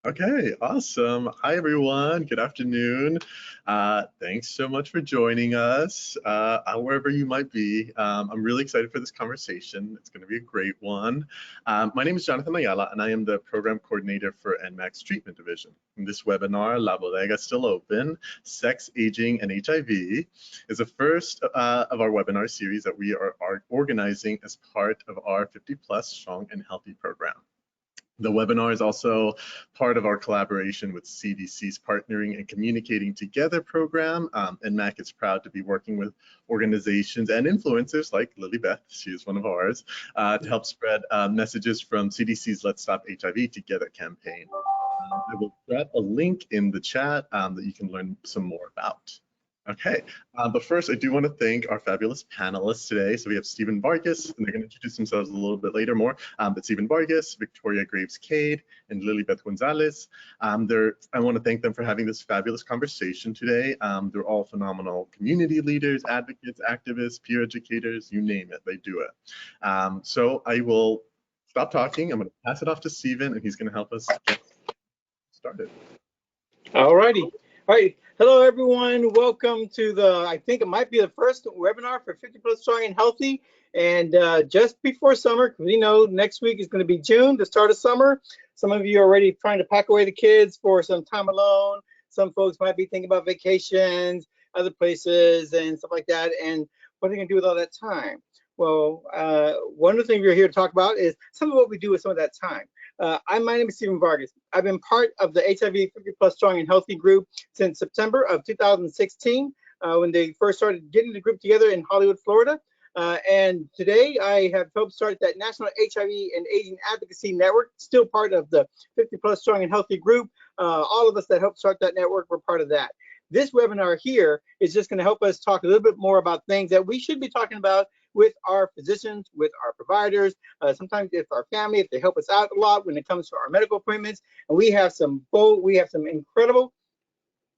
Okay, awesome. Hi, everyone. Good afternoon. Thanks so much for joining us, wherever you might be. I'm really excited for this conversation. It's going to be a great one. My name is Jonathan Ayala, and I am the Program Coordinator for NMAC's Treatment Division. In this webinar, La Bodega Still Open, Sex, Aging, and HIV is the first of our webinar series that we are organizing as part of our 50+ Strong and Healthy program. The webinar is also part of our collaboration with CDC's Partnering and Communicating Together program. NMAC is proud to be working with organizations and influencers like Lily Beth, she is one of ours, to help spread messages from CDC's Let's Stop HIV Together campaign. I will drop a link in the chat that you can learn some more about. Okay, but first I do want to thank our fabulous panelists today. So we have Stephen Vargas, and they're going to introduce themselves a little bit later more, but Stephen Vargas, Victoria Graves-Cade, and Lilybeth Gonzalez. I want to thank them for having this fabulous conversation today. They're all phenomenal community leaders, advocates, activists, peer educators, you name it, they do it. So I will stop talking. I'm going to pass it off to Stephen, and he's going to help us get started. All righty. All right. Hello, everyone. Welcome to I think it might be the first webinar for 50+ Strong and Healthy. And just before summer, because we know next week is going to be June, the start of summer. Some of you are already trying to pack away the kids for some time alone. Some folks might be thinking about vacations, other places, and stuff like that. And what are they going to do with all that time? Well, one of the things we're here to talk about is some of what we do with some of that time. My name is Stephen Vargas. I've been part of the HIV 50+ Strong and Healthy group since September of 2016, when they first started getting the group together in Hollywood, Florida. And today I have helped start that National HIV and Aging Advocacy Network, still part of the 50+ Strong and Healthy group. All of us that helped start that network were part of that. This webinar here is just going to help us talk a little bit more about things that we should be talking about with our physicians, with our providers, sometimes if our family, if they help us out a lot when it comes to our medical appointments. And we have some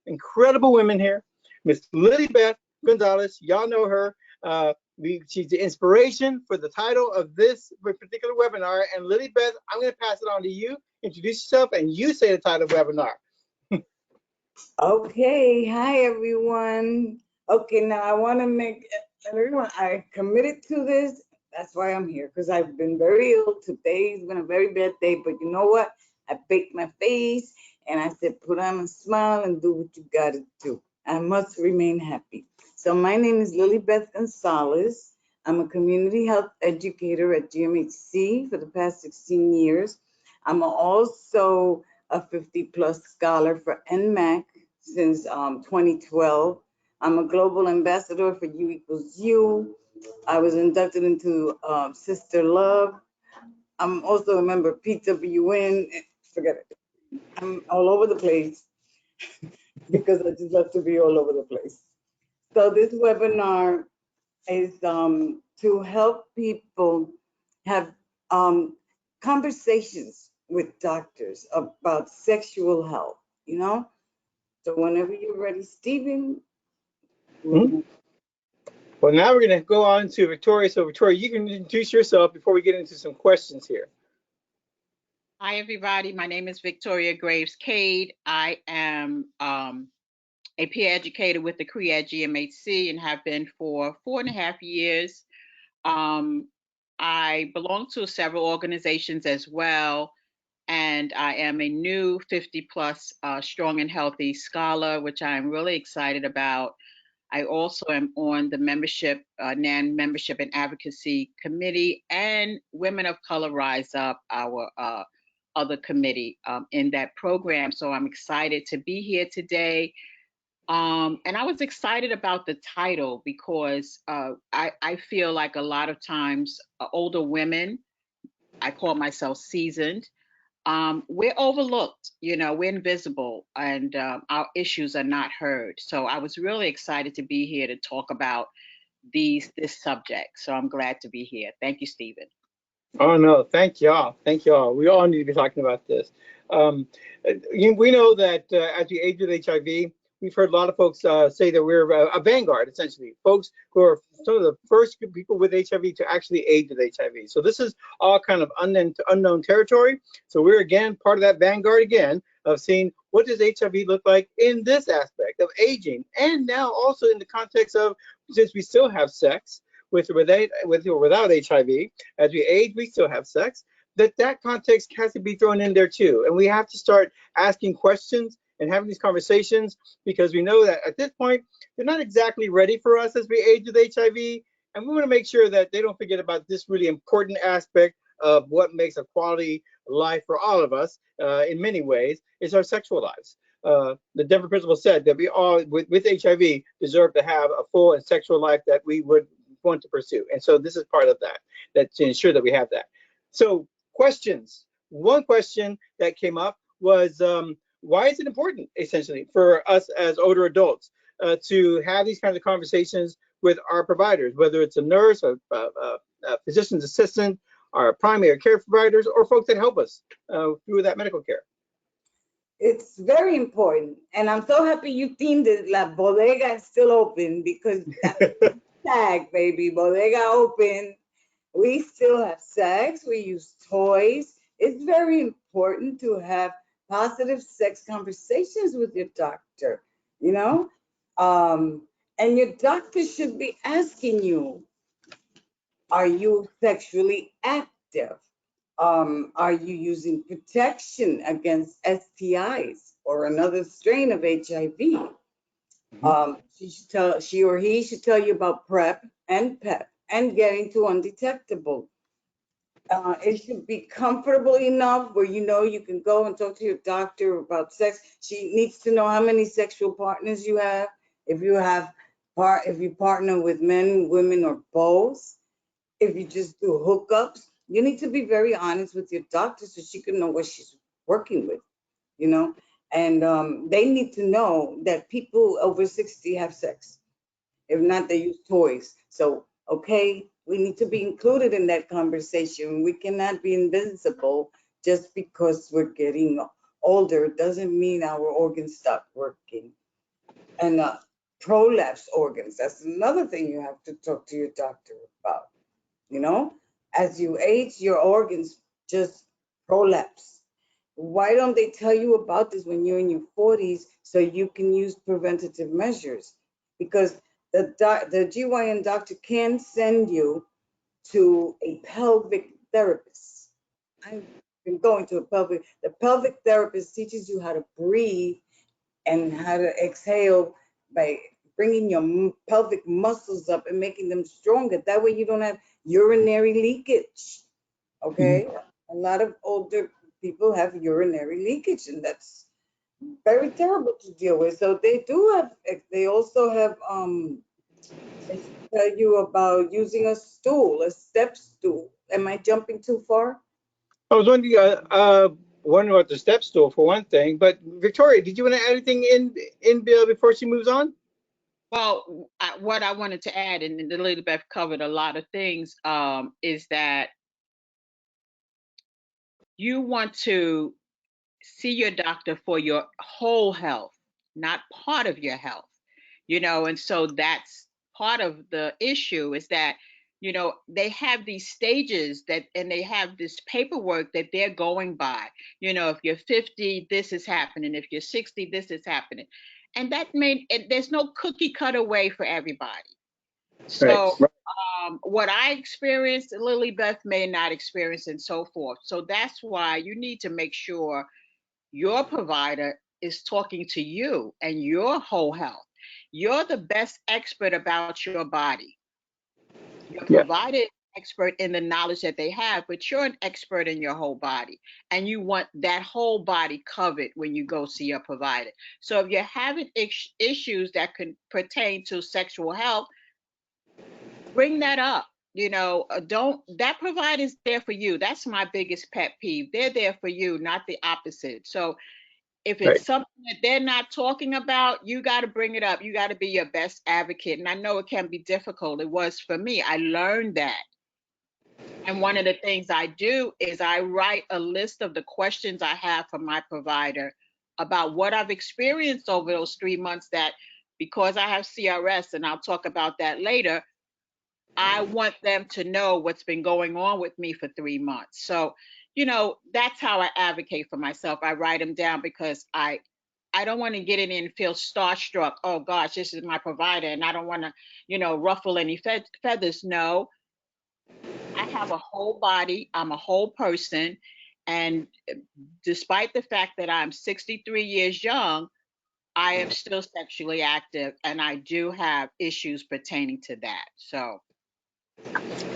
incredible women here. Miss Lilybeth Gonzalez, y'all know her. She's the inspiration for the title of this particular webinar. And Lilybeth, I'm going to pass it on to you. Introduce yourself, and you say the title of the webinar. Okay, hi everyone. Okay, now I want to make everyone, I committed to this. That's why I'm here, because I've been very ill. Today's been a very bad day, but you know what? I baked my face and I said, put on a smile and do what you gotta do. I must remain happy. So my name is Lilybeth Gonzalez. I'm a community health educator at GMHC for the past 16 years. I'm also a 50+ scholar for NMAC since 2012. I'm a global ambassador for U=U. I was inducted into Sister Love. I'm also a member of PWN. Forget it. I'm all over the place because I just love to be all over the place. So this webinar is to help people have conversations with doctors about sexual health, you know? So whenever you're ready, Stephen. Mm-hmm. Well, now we're going to go on to Victoria. So Victoria, you can introduce yourself before we get into some questions here. Hi, everybody. My name is Victoria Graves-Cade. I am a peer educator with the CREA GMHC and have been for 4.5 years. I belong to several organizations as well, and I am a new 50+ Strong and Healthy scholar, which I'm really excited about. I also am on the membership, NAN Membership and Advocacy Committee, and Women of Color Rise Up, our other committee in that program. So I'm excited to be here today. And I was excited about the title because I feel like a lot of times older women, I call myself seasoned, we're overlooked, you know, we're invisible, and our issues are not heard. So I was really excited to be here to talk about this subject. So I'm glad to be here. Thank you, Stephen. Oh, no, thank y'all. Thank y'all. We all need to be talking about this. We know that as we age with HIV, we've heard a lot of folks say that we're a vanguard, essentially, folks who are some of the first people with HIV to actually age with HIV. So this is all kind of unknown territory. So we're again part of that vanguard again of seeing what does HIV look like in this aspect of aging, and now also in the context of, since we still have sex with or without HIV, as we age, we still have sex. That context has to be thrown in there too, and we have to start asking questions and having these conversations, because we know that at this point they're not exactly ready for us as we age with HIV, and we want to make sure that they don't forget about this really important aspect of what makes a quality life for all of us. In many ways, is our sexual lives. The Denver principle said that we all with HIV deserve to have a full and sexual life that we would want to pursue, and so this is part of that to ensure that we have that. So questions. One question that came up was, why is it important, essentially, for us as older adults to have these kinds of conversations with our providers, whether it's a nurse, a physician's assistant, our primary care providers, or folks that help us through that medical care? It's very important, and I'm so happy you themed it. La Bodega is still open, because tag, baby, Bodega open. We still have sex. We use toys. It's very important to have positive sex conversations with your doctor, you know? And your doctor should be asking you, are you sexually active? Are you using protection against STIs or another strain of HIV? She or he should tell you about PrEP and PEP and getting to undetectable. It should be comfortable enough where you know you can go and talk to your doctor about sex. She needs to know how many sexual partners you have. If you partner with men, women, or both. If you just do hookups, you need to be very honest with your doctor so she can know what she's working with, you know. And they need to know that people over 60 have sex. If not, they use toys. So, okay, we need to be included in that conversation. We cannot be invincible just because we're getting older. It doesn't mean our organs stop working. And prolapse organs, that's another thing you have to talk to your doctor about. You know, as you age, your organs just prolapse. Why don't they tell you about this when you're in your 40s so you can use preventative measures? Because the GYN doctor can send you to a pelvic therapist. I've been going to the pelvic therapist teaches you how to breathe and how to exhale by bringing your pelvic muscles up and making them stronger. That way you don't have urinary leakage. Okay? A lot of older people have urinary leakage, and that's very terrible to deal with. So they also have, they tell you about using a step stool. Am I jumping too far? I was wondering about the step stool for one thing, but Victoria, did you want to add anything in before she moves on? Well, what I wanted to add, and Elizabeth covered a lot of things, is that you want to see your doctor for your whole health, not part of your health, and so that's part of the issue, is that they have these stages and they have this paperwork that they're going by. If you're 50, this is happening. If you're 60, this is happening. And there's no cookie cutter way for everybody. So Right. what I experienced, Lily Beth may not experience, and so forth. So that's why you need to make sure your provider is talking to you and your whole health. You're the best expert about your body. Your Yeah. provider is expert in the knowledge that they have, but you're an expert in your whole body. And you want that whole body covered when you go see your provider. So if you're having issues that can pertain to sexual health, bring that up. Don't that provider's there for you. That's my biggest pet peeve. They're there for you, not the opposite. So if it's Right. something that they're not talking about, you got to bring it up. You got to be your best advocate. And I know it can be difficult. It was for me. I learned that. And one of the things I do is I write a list of the questions I have for my provider about what I've experienced over those 3 months, that because I have CRS, and I'll talk about that later, I want them to know what's been going on with me for 3 months. So, that's how I advocate for myself. I write them down because I don't want to get in and feel starstruck. Oh gosh, this is my provider, and I don't want to, ruffle any feathers. No, I have a whole body. I'm a whole person. And despite the fact that I'm 63 years young, I am still sexually active, and I do have issues pertaining to that. So,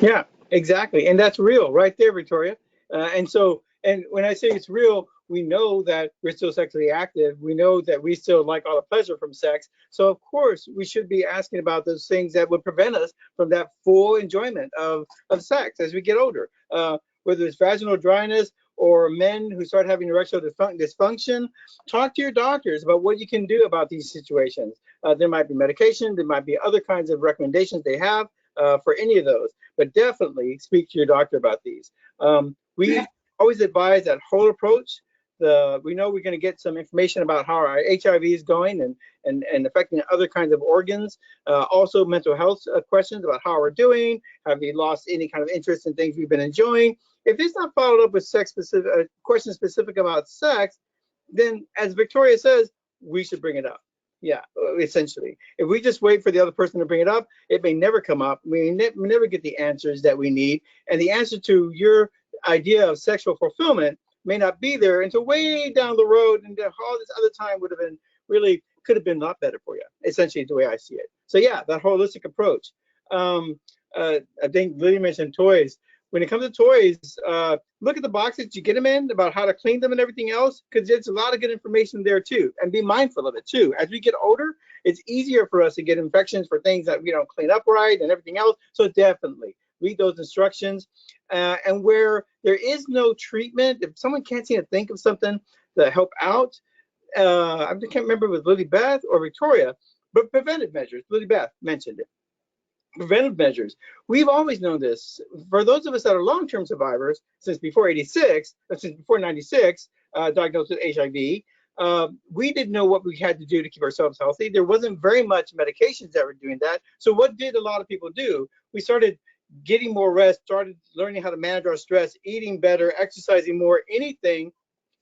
Yeah, exactly. And that's real right there, Victoria. And when I say it's real, we know that we're still sexually active. We know that we still like all the pleasure from sex. So of course we should be asking about those things that would prevent us from that full enjoyment of sex as we get older. Whether it's vaginal dryness or men who start having erectile dysfunction, talk to your doctors about what you can do about these situations. There might be medication, there might be other kinds of recommendations they have for any of those, but definitely speak to your doctor about these. We always advise that whole approach. We know we're going to get some information about how our HIV is going and affecting other kinds of organs. Also mental health questions about how we're doing. Have we lost any kind of interest in things we've been enjoying? If it's not followed up with sex specific questions specific about sex, then as Victoria says, we should bring it up. Yeah, essentially. If we just wait for the other person to bring it up, it may never come up. We never get the answers that we need. And the answer to your idea of sexual fulfillment may not be there until way down the road, and all this other time would have been could have been a lot better for you, essentially the way I see it. So yeah, that holistic approach. I think Lily mentioned toys. When it comes to toys, look at the boxes you get them in, about how to clean them and everything else, because there's a lot of good information there too. And be mindful of it too. As we get older, it's easier for us to get infections for things that we don't clean up right and everything else. So definitely read those instructions. And where there is no treatment, if someone can't seem to think of something to help out, I can't remember with Lily Beth or Victoria, but preventive measures. Lily Beth mentioned it. Preventive measures. We've always known this. For those of us that are long-term survivors, since before 96, diagnosed with HIV, we didn't know what we had to do to keep ourselves healthy. There wasn't very much medications that were doing that. So what did a lot of people do? We started getting more rest, started learning how to manage our stress, eating better, exercising more, anything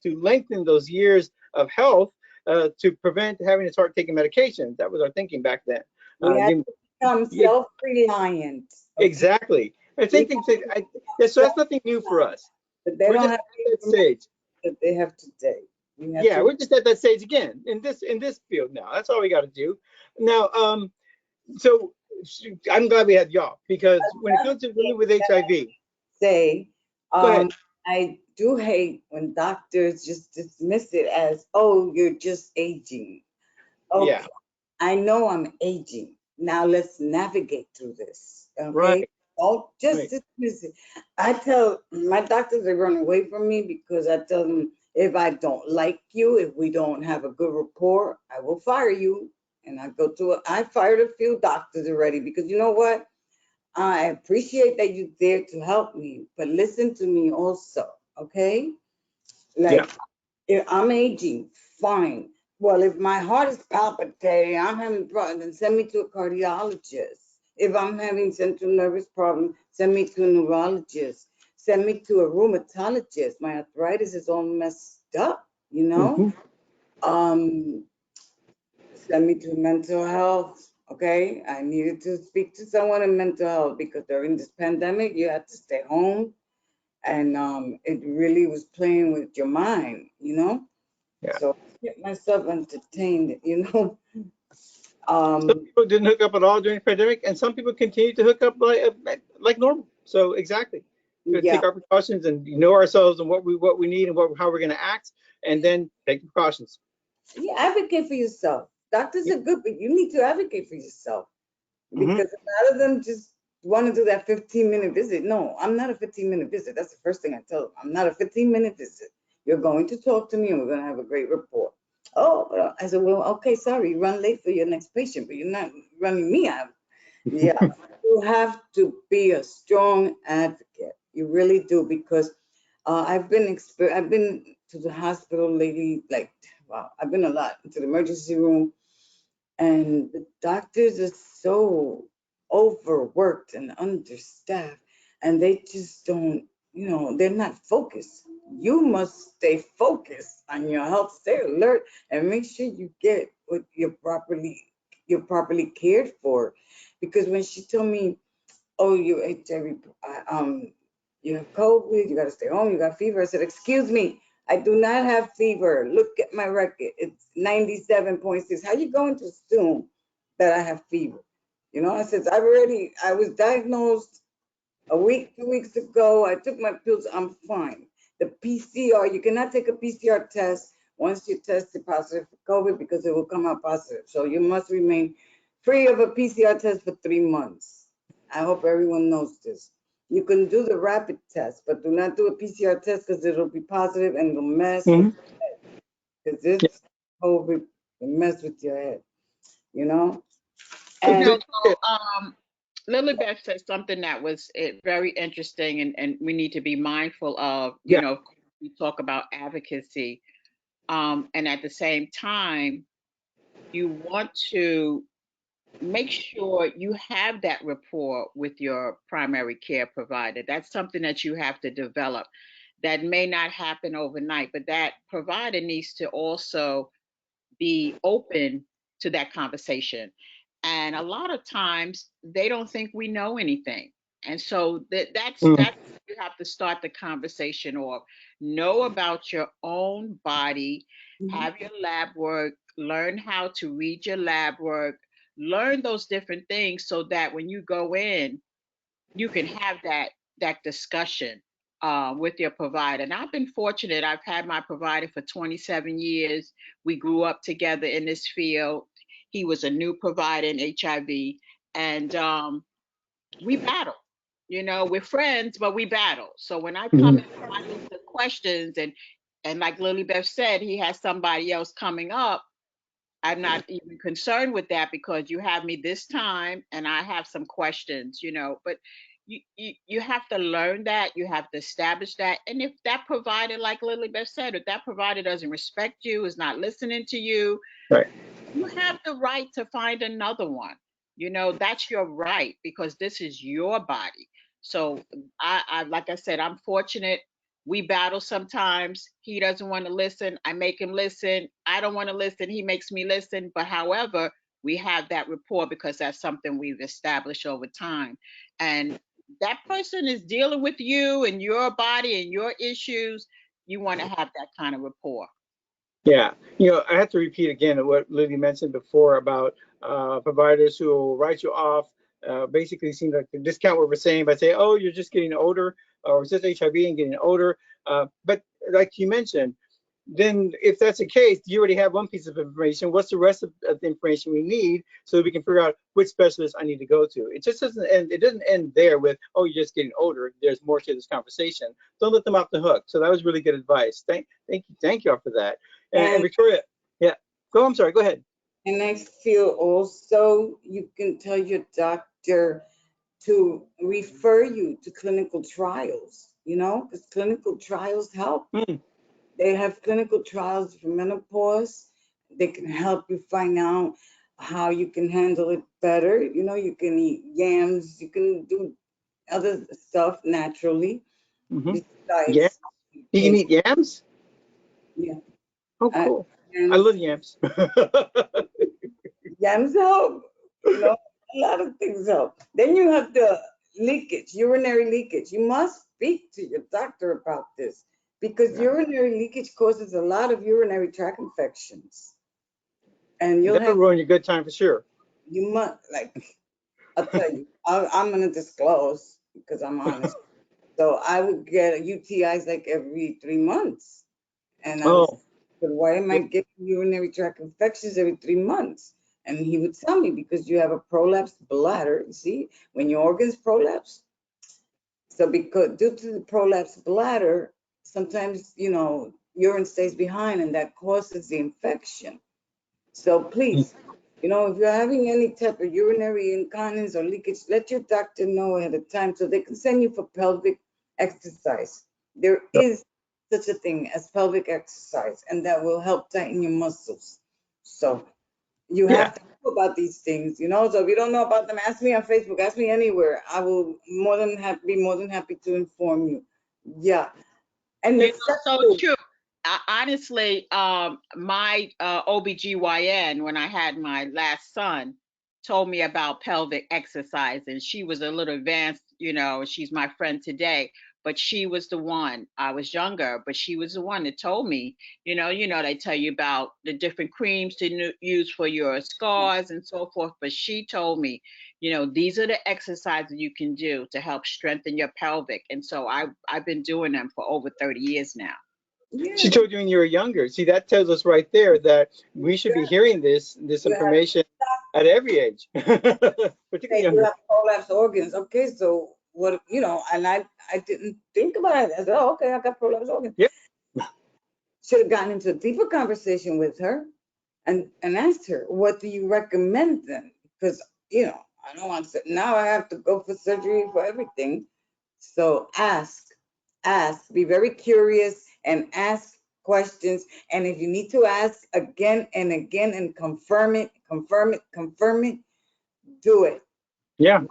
to lengthen those years of health to prevent having to start taking medications. That was our thinking back then. We had to become self-reliant. Okay? Exactly. I think so that's nothing new for us. But they don't have that stage that they have today. We're just at that stage again in this field now. That's all we got to do. Now, so I'm glad we had y'all, because when it comes to women with HIV, I do hate when doctors just dismiss it as, oh, you're just aging. Okay, yeah. I know I'm aging. Now let's navigate through this. Okay. Right. Don't just dismiss it. I tell my doctors, they run away from me because I tell them, if I don't like you, if we don't have a good rapport, I will fire you. And I fired a few doctors already, because you know what? I appreciate that you're there to help me, but listen to me also, okay? Like, if I'm aging, fine. Well, if my heart is palpitating, I'm having problems, then send me to a cardiologist. If I'm having central nervous problems, send me to a neurologist. Send me to a rheumatologist. My arthritis is all messed up, you know? Send me to mental health. Okay, I needed to speak to someone in mental health, because during this pandemic, you had to stay home, and it really was playing with your mind, you know? Yeah. So I get myself entertained, you know? Some people didn't hook up at all during the pandemic, and some people continue to hook up like normal. So exactly. We take our precautions and know ourselves and what we need and how we're going to act, and then take precautions. Yeah, advocate for yourself. Doctors are good, but you need to advocate for yourself, because a lot of them just want to do that 15-minute visit. No, I'm not a 15-minute visit. That's the first thing I tell them. I'm not a 15-minute visit. You're going to talk to me, and we're going to have a great rapport. Oh, I said, well, okay, sorry, you run late for your next patient, but you're not running me out. Yeah, you have to be a strong advocate. You really do, because I've been to the hospital lately, like wow, I've been a lot into the emergency room, and the doctors are so overworked and understaffed, and they just don't, they're not focused. You must stay focused on your health, stay alert, and make sure you get what you're properly cared for. Because when she told me, oh, you HIV, you have COVID, you got to stay home, you got fever. I said, excuse me, I do not have fever. Look at my record. It's 97.6. How you going to assume that I have fever? I said, I was diagnosed a week, 2 weeks ago. I took my pills. I'm fine. The PCR, you cannot take a PCR test once you tested positive for COVID because it will come out positive. So you must remain free of a PCR test for 3 months. I hope everyone knows this. You can do the rapid test, but do not do a PCR test because it'll be positive and it'll mess with because Yeah. this COVID will mess with your head, you know? You And know, so, Lily Beth said something that was very interesting, and we need to be mindful of, Yeah. we talk about advocacy, and at the same time, you want to make sure you have that rapport with your primary care provider. That's something that you have to develop. That may not happen overnight, but that provider needs to also be open to that conversation. And a lot of times they don't think we know anything. And so that's you have to start the conversation off. Know about your own body, have your lab work, learn how to read your lab work, learn those different things so that when you go in, you can have that discussion with your provider. And I've been fortunate. I've had my provider for 27 years. We grew up together in this field. He was a new provider in HIV, and we battle. We're friends, but we battle. So when I come in with my list of questions, and like Lily Beth said, he has somebody else coming up, I'm not even concerned with that because you have me this time and I have some questions, but you have to learn that, you have to establish that. And if that provider, like Lily Beth said, if that provider doesn't respect you, is not listening to you, Right. you have the right to find another one. That's your right because this is your body. So I like I said, I'm fortunate. We battle sometimes. He doesn't want to listen. I make him listen. I don't want to listen. He makes me listen. But however, we have that rapport because that's something we've established over time. And that person is dealing with you and your body and your issues. You want to have that kind of rapport. Yeah, I have to repeat again what Lily mentioned before about providers who will write you off. Basically, seems like the discount what we're saying by saying, "Oh, you're just getting older," or "It's just HIV and getting older." But like you mentioned, then if that's the case, you already have one piece of information. What's the rest of the information we need so that we can figure out which specialist I need to go to? It just doesn't end. It doesn't end there with, "Oh, you're just getting older." There's more to this conversation. Don't let them off the hook. So that was really good advice. Thank you all for that. And and Victoria, yeah, I'm sorry, go ahead. and I feel also you can tell your doctor to refer you to clinical trials, because clinical trials help. They have clinical trials for menopause. They can help you find out how you can handle it better. You can eat yams, you can do other stuff naturally Yeah, besides you can taste. eat yams. Yeah. Oh, Uh, cool. I and love yams. yams help. A lot of things help. Then you have the leakage, urinary leakage. You must speak to your doctor about this because urinary leakage causes a lot of urinary tract infections. And you'll That'll have, ruin your good time for sure. you must, like, I'll tell you, I'm going to disclose because I'm honest. So I would get UTIs like every 3 months. And I was, Oh, but why am I getting urinary tract infections every 3 months? And he would tell me, because you have a prolapsed bladder. You see, when your organs prolapse. So because due to the prolapsed bladder, sometimes, urine stays behind and that causes the infection. So please, if you're having any type of urinary incontinence or leakage, let your doctor know ahead of time so they can send you for pelvic exercise. There is such a thing as pelvic exercise, and that will help tighten your muscles. So you Yeah. have to know about these things, you know. So if you don't know about them, ask me on Facebook, ask me anywhere. I will be more than happy to inform you. Yeah. And You it's know, so true. Honestly, my OBGYN, when I had my last son, told me about pelvic exercise, and she was a little advanced, you know, she's my friend today, but she was the one. I was younger, but she was the one that told me, they tell you about the different creams to use for your scars and so forth, but she told me, these are the exercises you can do to help strengthen your pelvic. And so I've been doing them for over 30 years now. She yeah, told you when you were younger. See, that tells us right there that we should be hearing this you have information at every age, particularly you younger. have prolapse organs. Okay, so what, and I didn't think about it. I said, oh, okay, I got prolapse organs. Yep. Should have gotten into a deeper conversation with her and asked her, what do you recommend then? Because, I don't want to, now I have to go for surgery for everything. So ask, be very curious and ask questions. And if you need to ask again and again and confirm it, do it. Yeah.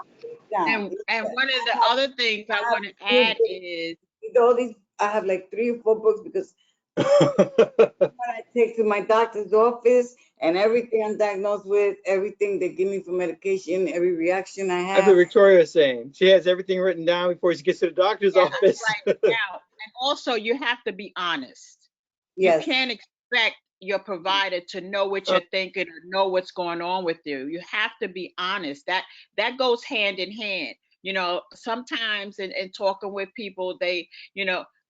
Down. And one of the other things I want to add is, All these, I have like 3 or 4 books because when I take to my doctor's office and everything I'm diagnosed with, everything they give me for medication, every reaction I That's what have. Victoria is saying. She has everything written down before she gets to the doctor's office. right now, and also you have to be honest. You Yes. can't expect your provider to know what you're thinking or know what's going on with you. You have to be honest. That goes hand in hand. Sometimes in talking with people, they,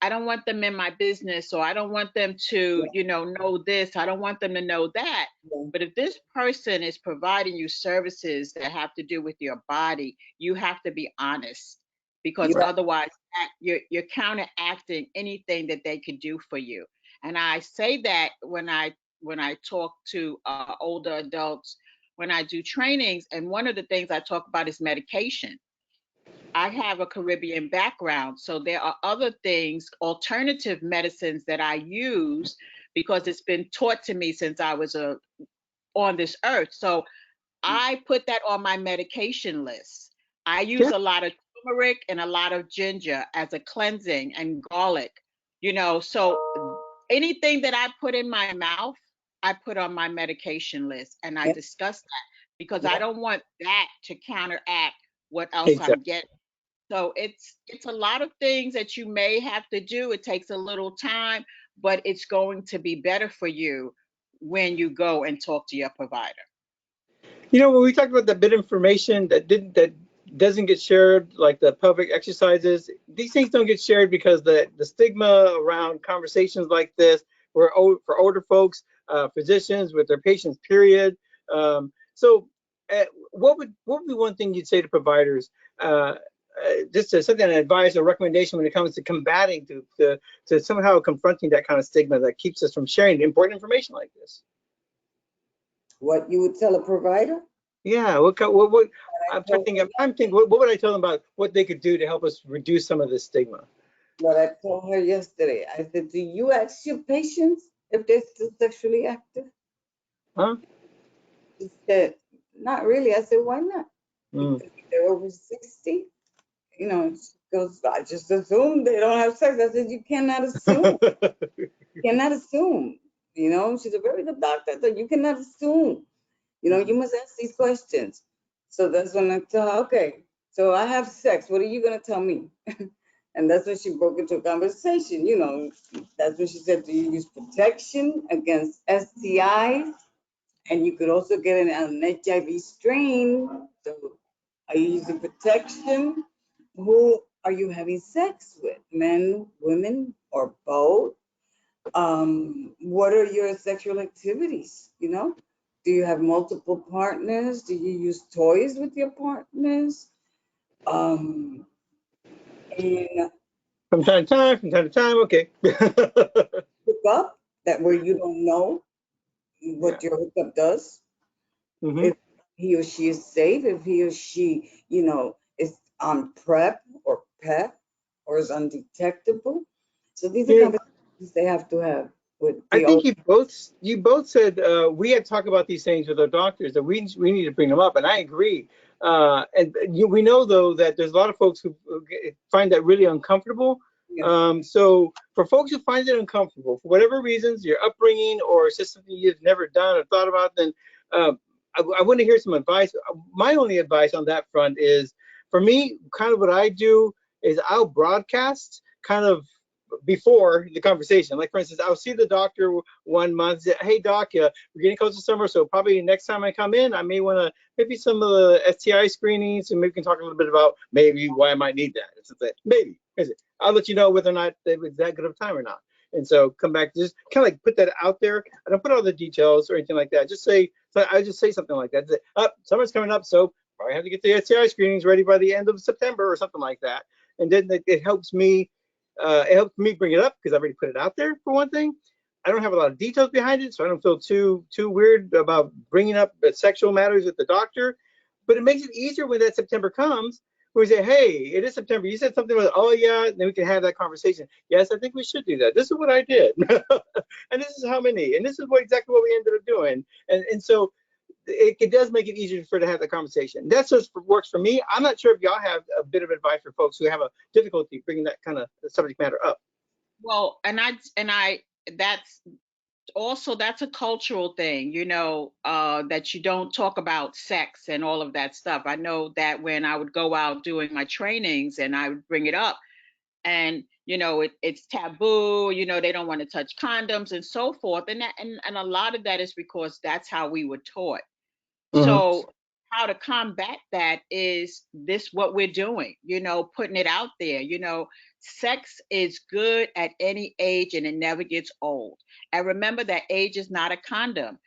I don't want them in my business, or I don't want them to, know this. I don't want them to know that. Yeah. But if this person is providing you services that have to do with your body, you have to be honest, because You have, otherwise you're counteracting anything that they could do for you. And I say that when I talk to older adults, when I do trainings, and one of the things I talk about is medication. I have a Caribbean background, so there are other things, alternative medicines that I use because it's been taught to me since I was on this earth. So I put that on my medication list. I use Yeah. a lot of turmeric and a lot of ginger as a cleansing, and garlic, so anything that I put in my mouth, I put on my medication list, and I yeah, discuss that because I yeah, don't want that to counteract what else I'm Exactly. getting. So it's a lot of things that you may have to do. It takes a little time, but it's going to be better for you when you go and talk to your provider. When we talked about the bit of information that doesn't get shared, like the pelvic exercises, these things don't get shared because the stigma around conversations like this for older folks, physicians with their patients, period. So, what would be one thing you'd say to providers? Just something, an advice or recommendation when it comes to combating to somehow confronting that kind of stigma that keeps us from sharing important information like this. what you would tell a provider? Yeah, I'm thinking, what would I tell them about what they could do to help us reduce some of this stigma? What I told her yesterday. I said, do you ask your patients if they're still sexually active? Huh? She said, not really. I said, why not? Mm. Because they're over 60. She goes, I just assume they don't have sex. I said, you cannot assume. You cannot assume. She's a very good doctor. So you cannot assume. You must ask these questions. So that's when I tell her, okay, so I have sex. What are you going to tell me? And that's when she broke into a conversation. That's when she said, do you use protection against STIs? And you could also get an HIV strain. So are you using protection? Who are you having sex with? Men, women, or both? What are your sexual activities? Do you have multiple partners? Do you use toys with your partners? And From time to time, okay. hook up that where you don't know what your hookup does. Hmm. If he or she is safe, if he or she, is on PrEP or PEP or is undetectable. So these are Yeah. conversations they have to have with I the think you both said we had talked about these things with our doctors that we need to bring them up, and I agree. We know though that there's a lot of folks who find that really uncomfortable. Yeah. So for folks who find it uncomfortable for whatever reasons, your upbringing or it's just something you've never done or thought about, then I want to hear some advice. My only advice on that front is, for me, kind of what I do is I'll broadcast kind of before the conversation. Like, for instance, I'll see the doctor 1 month, say, hey doc, we're getting close to summer, so probably next time I come in, I may want to maybe some of the STI screenings, and maybe we can talk a little bit about maybe why I might need that. It's maybe. I'll let you know whether or not it was that good of a time or not. And so come back, just kind of like put that out there. I don't put all the details or anything like that. Just say, so I just say something like that. Say, summer's coming up, so probably have to get the STI screenings ready by the end of September or something like that. And then it helps me. It helps me bring it up because I've already put it out there, for one thing. I don't have a lot of details behind it, so I don't feel too weird about bringing up sexual matters with the doctor. But it makes it easier when that September comes, where we say, hey, it is September. You said something about, oh yeah, then we can have that conversation. Yes, I think we should do that. This is what I did. And this is how many. And this is exactly what we ended up doing. And so it does make it easier to have the conversation. That's just works for me. I'm not sure if y'all have a bit of advice for folks who have a difficulty bringing that kind of subject matter up. Well, that's also, that's a cultural thing, that you don't talk about sex and all of that stuff. I know that when I would go out doing my trainings and I would bring it up, and it's taboo, they don't want to touch condoms and so forth, and a lot of that is because that's how we were taught. So how to combat that is this what we're doing, putting it out there. Sex is good at any age and it never gets old. And remember that age is not a condom,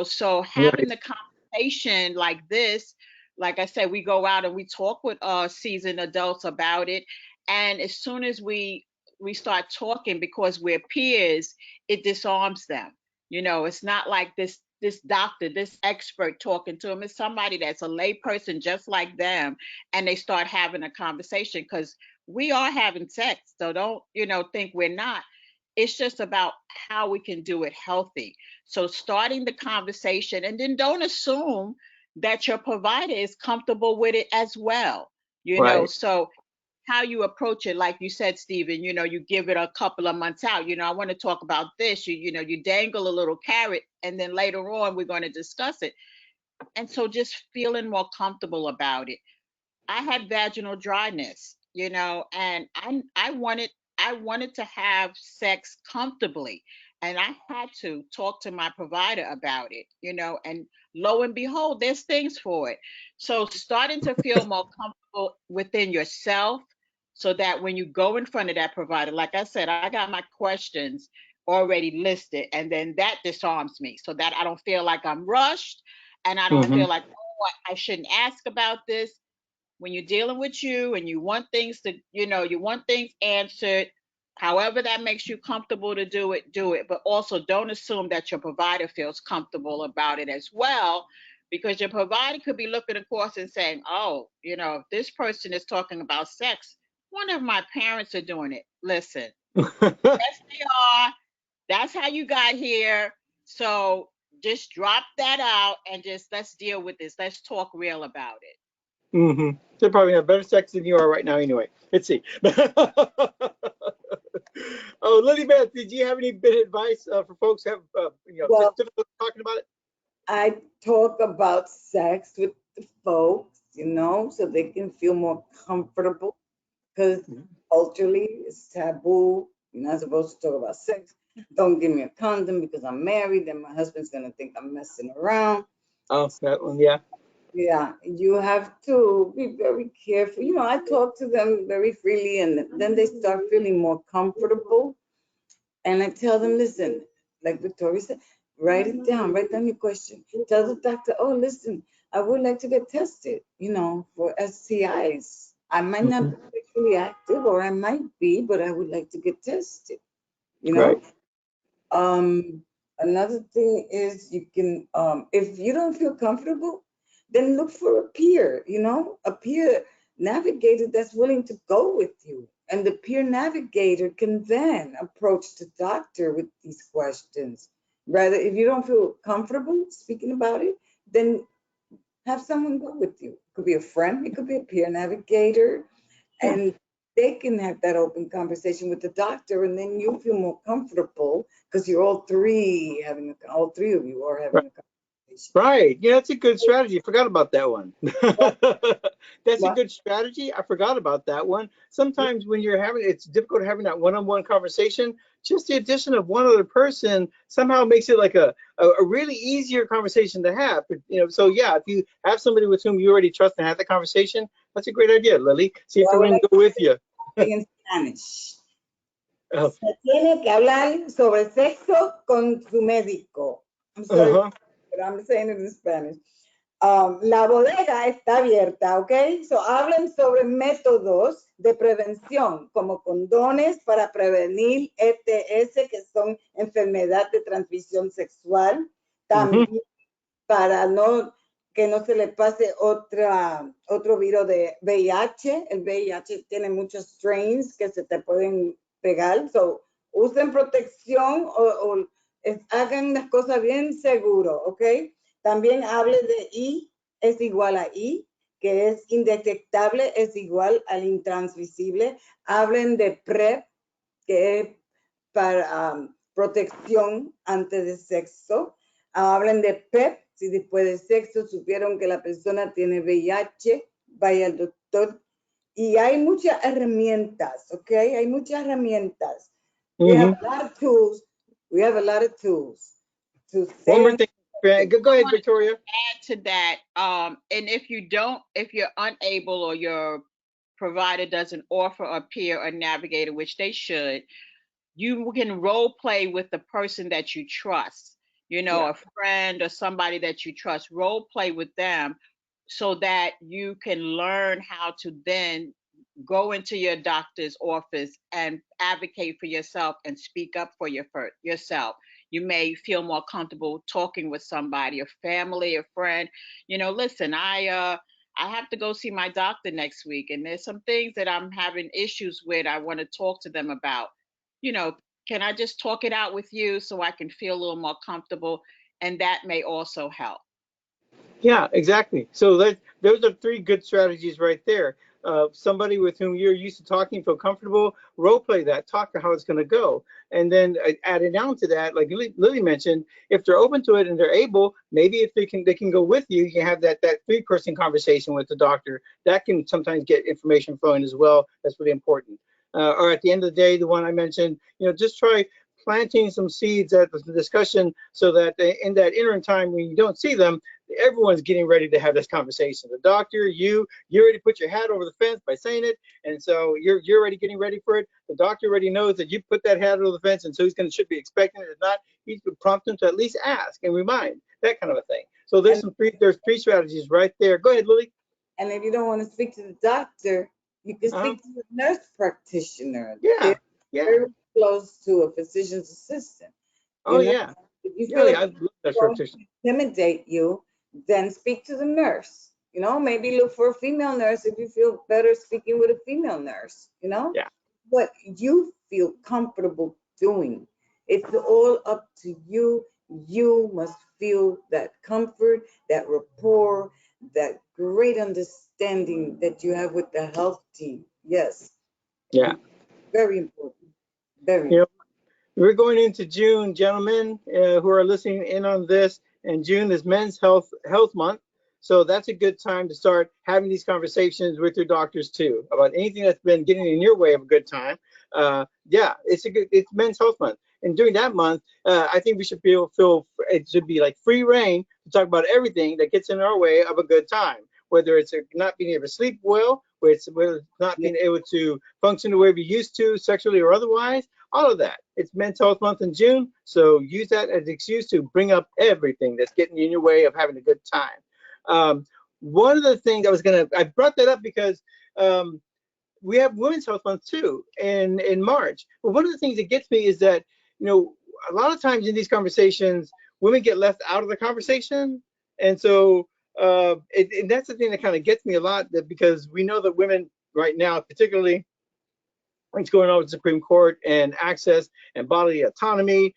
so having the conversation like this, like I said, we go out and we talk with seasoned adults about it. And as soon as we start talking, because we're peers, it disarms them. It's not like this doctor, this expert talking to them. It's somebody that's a lay person just like them, and they start having a conversation, because we are having sex. So don't, think we're not. It's just about how we can do it healthy. So starting the conversation, and then don't assume that your provider is comfortable with it as well. Right. So how you approach it, like you said, Stephen, you give it a couple of months out. I want to talk about this. You dangle a little carrot, and then later on we're going to discuss it. And so just feeling more comfortable about it. I had vaginal dryness, and I wanted to have sex comfortably, and I had to talk to my provider about it, and lo and behold, there's things for it. So starting to feel more comfortable within yourself, so that when you go in front of that provider, like I said, I got my questions already listed, and then that disarms me, so that I don't feel like I'm rushed, and I don't feel like, oh, I shouldn't ask about this. When you're dealing with you and you want things to, you want things answered, however that makes you comfortable to do it. But also don't assume that your provider feels comfortable about it as well, because your provider could be looking across and saying, oh, if this person is talking about sex, one of my parents are doing it. Listen, yes, they are. That's how you got here. So just drop that out and just let's deal with this. Let's talk real about it. They probably have better sex than you are right now anyway. Let's see. Oh, Lily Beth, did you have any bit of advice for folks who have Well, just difficulty talking about it? I talk about sex with the folks, so they can feel more comfortable, because culturally it's taboo. You're not supposed to talk about sex. Don't give me a condom because I'm married, then my husband's gonna think I'm messing around. Oh, that one, yeah. Yeah, you have to be very careful. I talk to them very freely, and then they start feeling more comfortable. And I tell them, listen, like Victoria said, write down your question. Tell the doctor, oh, listen, I would like to get tested, for STIs. I might not be sexually active, or I might be, but I would like to get tested, Right. Another thing is, you can, if you don't feel comfortable, then look for a peer navigator that's willing to go with you And the peer navigator can then approach the doctor with these questions. Rather, if you don't feel comfortable speaking about it, then have someone go with you. It could be a friend, it could be a peer navigator, and they can have that open conversation with the doctor, and then you feel more comfortable because you're all three of you are having a conversation. Right. Yeah, that's a good strategy. I forgot about that one. That's a What? good strategy. I forgot about that one. Sometimes when it's difficult having that one-on-one conversation, just the addition of one other person somehow makes it like a really easier conversation to have. So yeah, if you have somebody with whom you already trust and have the conversation, that's a great idea, Lily. See if everyone can go with you. In Spanish. Oh, Se tiene que hablar sobre sexo con su médico. I'm sorry, uh-huh. but I'm saying it in Spanish. La bodega está abierta, ¿ok? So hablen sobre métodos de prevención, como condones para prevenir ETS, que son enfermedad de transmisión sexual. También para que no se le pase otro virus de VIH. El VIH tiene muchos strains que se te pueden pegar. So, usen protección o hagan las cosas bien seguro, ¿ok? También hable de I es igual a I, que es indetectable, es igual al intransmisible. Hablen de PrEP, que es para protección antes de sexo. Hablen de PEP, si después de sexo supieron que la persona tiene VIH, vaya al doctor. Y hay muchas herramientas, ¿ok? Hay muchas herramientas. We have a lot of tools. We have a lot of tools to One more say. thing. Go ahead, Victoria. Add to that, and if you're unable or your provider doesn't offer a peer or navigator, which they should, you can role play with the person that you trust, a friend or somebody that you trust. Role play with them so that you can learn how to then go into your doctor's office and advocate for yourself and speak up for yourself. You may feel more comfortable talking with somebody, a family, a friend. Listen, I have to go see my doctor next week, and there's some things that I'm having issues with. I want to talk to them about. Can I just talk it out with you so I can feel a little more comfortable? And that may also help. Yeah, exactly. So those are three good strategies right there. Somebody with whom you're used to talking, feel comfortable, role play that, talk to how it's going to go. And then added on to that, like Lily mentioned, if they're open to it and they're able, maybe if they can go with you, you can have that three-person conversation with the doctor. That can sometimes get information flowing as well. That's really important. Or at the end of the day, the one I mentioned, just try planting some seeds at the discussion so that in that interim time when you don't see them, everyone's getting ready to have this conversation. The doctor, you already put your hat over the fence by saying it, and so you're already getting ready for it. The doctor already knows that you put that hat over the fence, and so should be expecting it. If not, he could prompt them to at least ask and remind, that kind of a thing. So there's three strategies right there. Go ahead, Lily. And if you don't want to speak to the doctor, you can speak to the nurse practitioner. Yeah. Very close to a physician's assistant. Yeah. If you feel I love that practitioner. intimidate you, then speak to the nurse. Maybe look for a female nurse if you feel better speaking with a female nurse. Yeah. What you feel comfortable doing. It's all up to you. You must feel that comfort, that rapport, that great understanding that you have with the health team. Yes. Yeah. Very important. Very important. We're going into June, gentlemen, who are listening in on this, and June is Men's Health Month. So that's a good time to start having these conversations with your doctors too about anything that's been getting in your way of a good time. It's Men's Health Month, and during that month, I think we should feel it should be like free reign to talk about everything that gets in our way of a good time. Whether it's not being able to sleep well, whether it's not being able to function the way we used to, sexually or otherwise, all of that. It's Mental Health Month in June, so use that as an excuse to bring up everything that's getting in your way of having a good time. One of the things I brought that up because we have Women's Health Month too in March. But one of the things that gets me is that, a lot of times in these conversations, women get left out of the conversation. And so and that's the thing that kind of gets me a lot, because we know that women right now, particularly what's going on with the Supreme Court and access and bodily autonomy.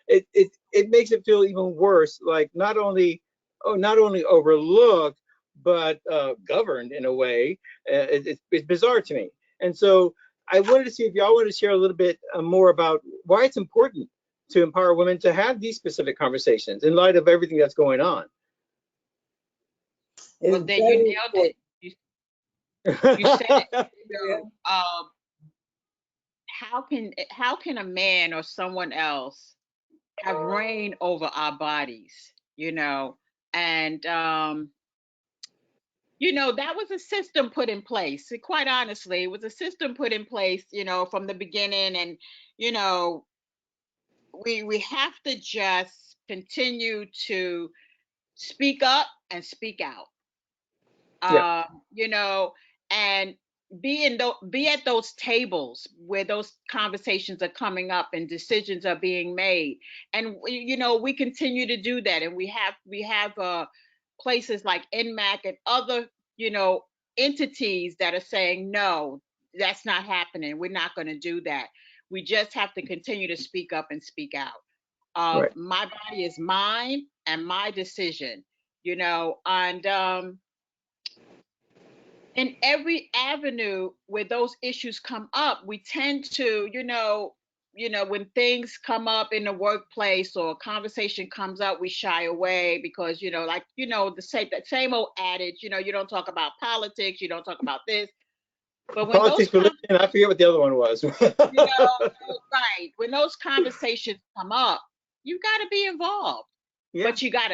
It makes it feel even worse, like not only overlooked, but governed in a way. It's bizarre to me. And so I wanted to see if y'all want to share a little bit more about why it's important to empower women to have these specific conversations in light of everything that's going on. Well, then you nailed it. You said it. How can a man or someone else have reign over our bodies? And that was a system put in place. Quite honestly, it was a system put in place, from the beginning. And we have to just continue to speak up and speak out. Yeah. And be at those tables where those conversations are coming up and decisions are being made. And we continue to do that, and we have places like NMAC and other entities that are saying, no, that's not happening, we're not going to do that. We just have to continue to speak up and speak out. Right. My body is mine and my decision, and in every avenue where those issues come up, we tend to, when things come up in the workplace or a conversation comes up, we shy away because, that same old adage, you don't talk about politics, you don't talk about this. But when politics, religion, I forget what the other one was. Right. When those conversations come up, you got to be involved. Yeah. But you got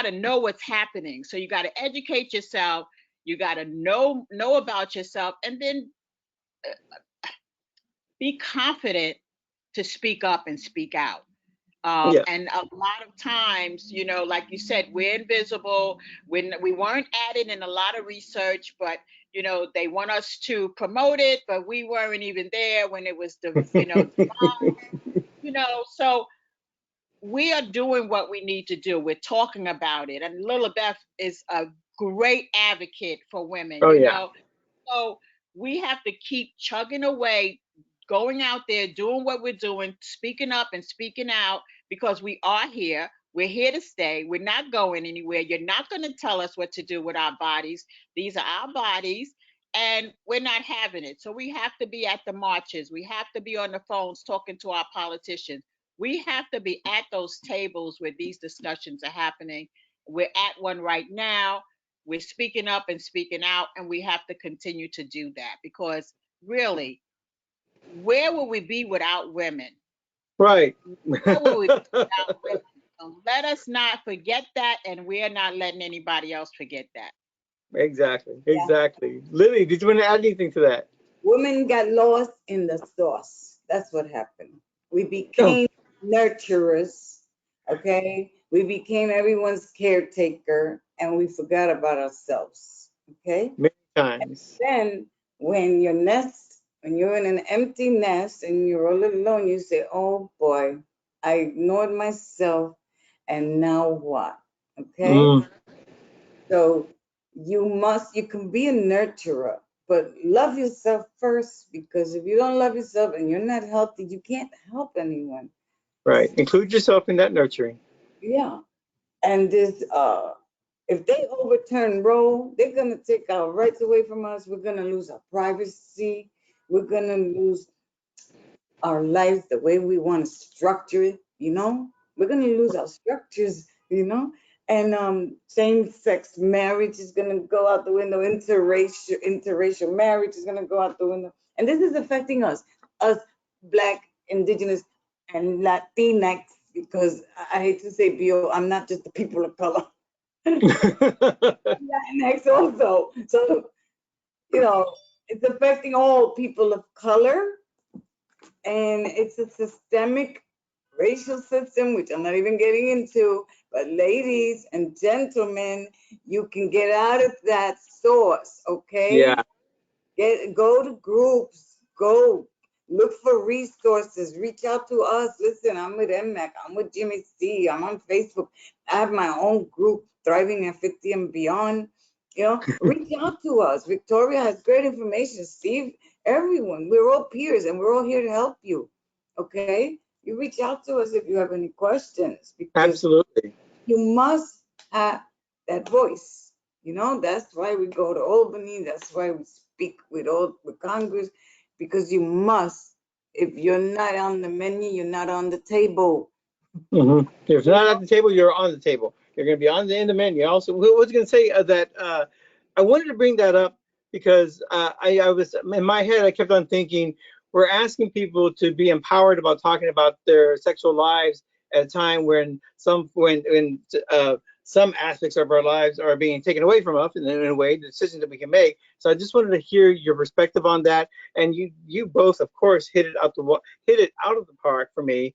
to know what's happening. So you got to educate yourself. You got to know about yourself, and then be confident to speak up and speak out. And a lot of times, like you said, we're invisible. When we weren't added in a lot of research, but they want us to promote it, but we weren't even there when it was so we are doing what we need to do. We're talking about it, and Lilibeth is a great advocate for women. So we have to keep chugging away, going out there, doing what we're doing, speaking up and speaking out, because we are here. We're here to stay. We're not going anywhere. You're not going to tell us what to do with our bodies. These are our bodies, and we're not having it. So we have to be at the marches. We have to be on the phones talking to our politicians. We have to be at those tables where these discussions are happening. We're at one right now. We're speaking up and speaking out, and we have to continue to do that, because really, where will we be without women? Right. Where will we be without women? So let us not forget that, and we're not letting anybody else forget that. Exactly. Lily, did you want to add anything to that? Women got lost in the sauce. That's what happened. We became nurturers, okay? We became everyone's caretaker, and we forgot about ourselves, okay? Many times. And then when you're in an empty nest and you're all alone, you say, oh boy, I ignored myself, and now what, okay? So you can be a nurturer, but love yourself first, because if you don't love yourself and you're not healthy, you can't help anyone. Right. Include yourself in that nurturing. Yeah. And this, if they overturn Roe, they're going to take our rights away from us. We're going to lose our privacy. We're going to lose our lives the way we want to structure it, We're going to lose our structures, And same-sex marriage is going to go out the window. Interracial marriage is going to go out the window. And this is affecting us Black, Indigenous, and Latinx, because I hate to say BO, I'm not just the people of color. Latinx also. So, it's affecting all people of color. And it's a systemic racial system, which I'm not even getting into. But ladies and gentlemen, you can get out of that source, okay? Yeah. Go to groups, go look for resources, reach out to us. Listen, I'm with MMAC, I'm with Jimmy C, I'm on Facebook. I have my own group, Thriving at 50 and Beyond. Reach out to us. Victoria has great information. Steve everyone. We're all peers and we're all here to help you. Okay? You reach out to us if you have any questions, because Absolutely. you must have that voice. You know, that's why we go to Albany. That's why we speak with Congress, because you must. If you're not on the menu, you're not on the table. If you're not at the table, you're on the table. You're going to be on the end of the menu. Also, I was going to say that I wanted to bring that up because I was in my head. I kept on thinking we're asking people to be empowered about talking about their sexual lives at a time when some aspects of our lives are being taken away from us, in a way, the decisions that we can make. So I just wanted to hear your perspective on that. And you both, of course, hit it out of the park for me.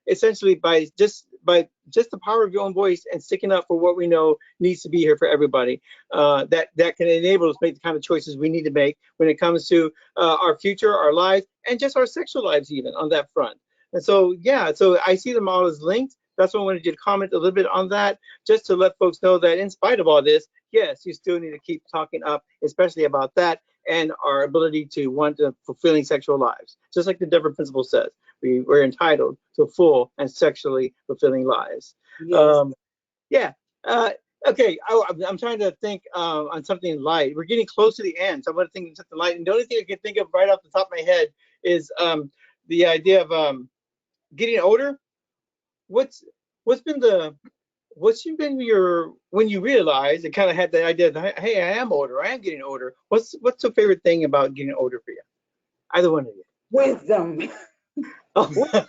Essentially by just the power of your own voice and sticking up for what we know needs to be here for everybody, that can enable us to make the kind of choices we need to make when it comes to our future, our lives, and just our sexual lives even on that front. And so, yeah, so I see them all as linked. That's why I wanted you to comment a little bit on that, just to let folks know that in spite of all this, yes, you still need to keep talking up, especially about that and our ability to want fulfilling sexual lives. Just like the Denver Principle says, we're entitled to full and sexually fulfilling lives. Yes. Yeah. Okay. I'm trying to think on something light. We're getting close to the end, so I want to think of something light. And the only thing I can think of right off the top of my head is the idea of getting older. What's been your, when you realize and kind of had the idea that, hey, I am older, I am getting older. What's the favorite thing about getting older for you? Either one of you. Wisdom. Okay?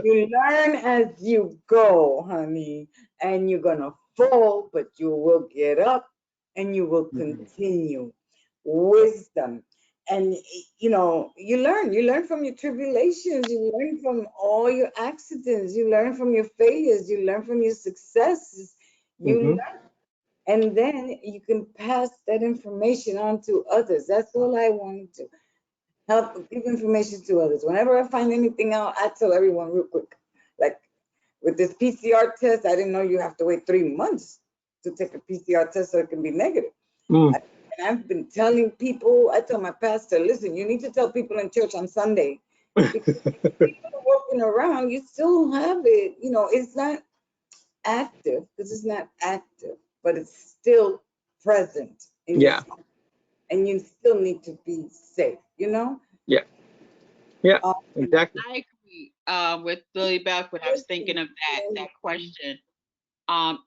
You learn as you go, honey, and you're gonna fall, but you will get up and you will continue. Wisdom. And you learn from your tribulations, you learn from all your accidents, you learn from your failures, you learn from your successes, you learn, and then you can pass that information on to others. That's all I want to help give information to others. Whenever I find anything out, I tell everyone real quick. Like with this PCR test, I didn't know you have to wait 3 months to take a PCR test so it can be negative. And I've been telling people, I tell my pastor, listen, you need to tell people in church on Sunday. Because people are walking around, you still have it. It's not active because it's not active, but it's still present in your phone. And you still need to be safe, Yeah, exactly. I agree with Lily Beth when I was thinking of that question.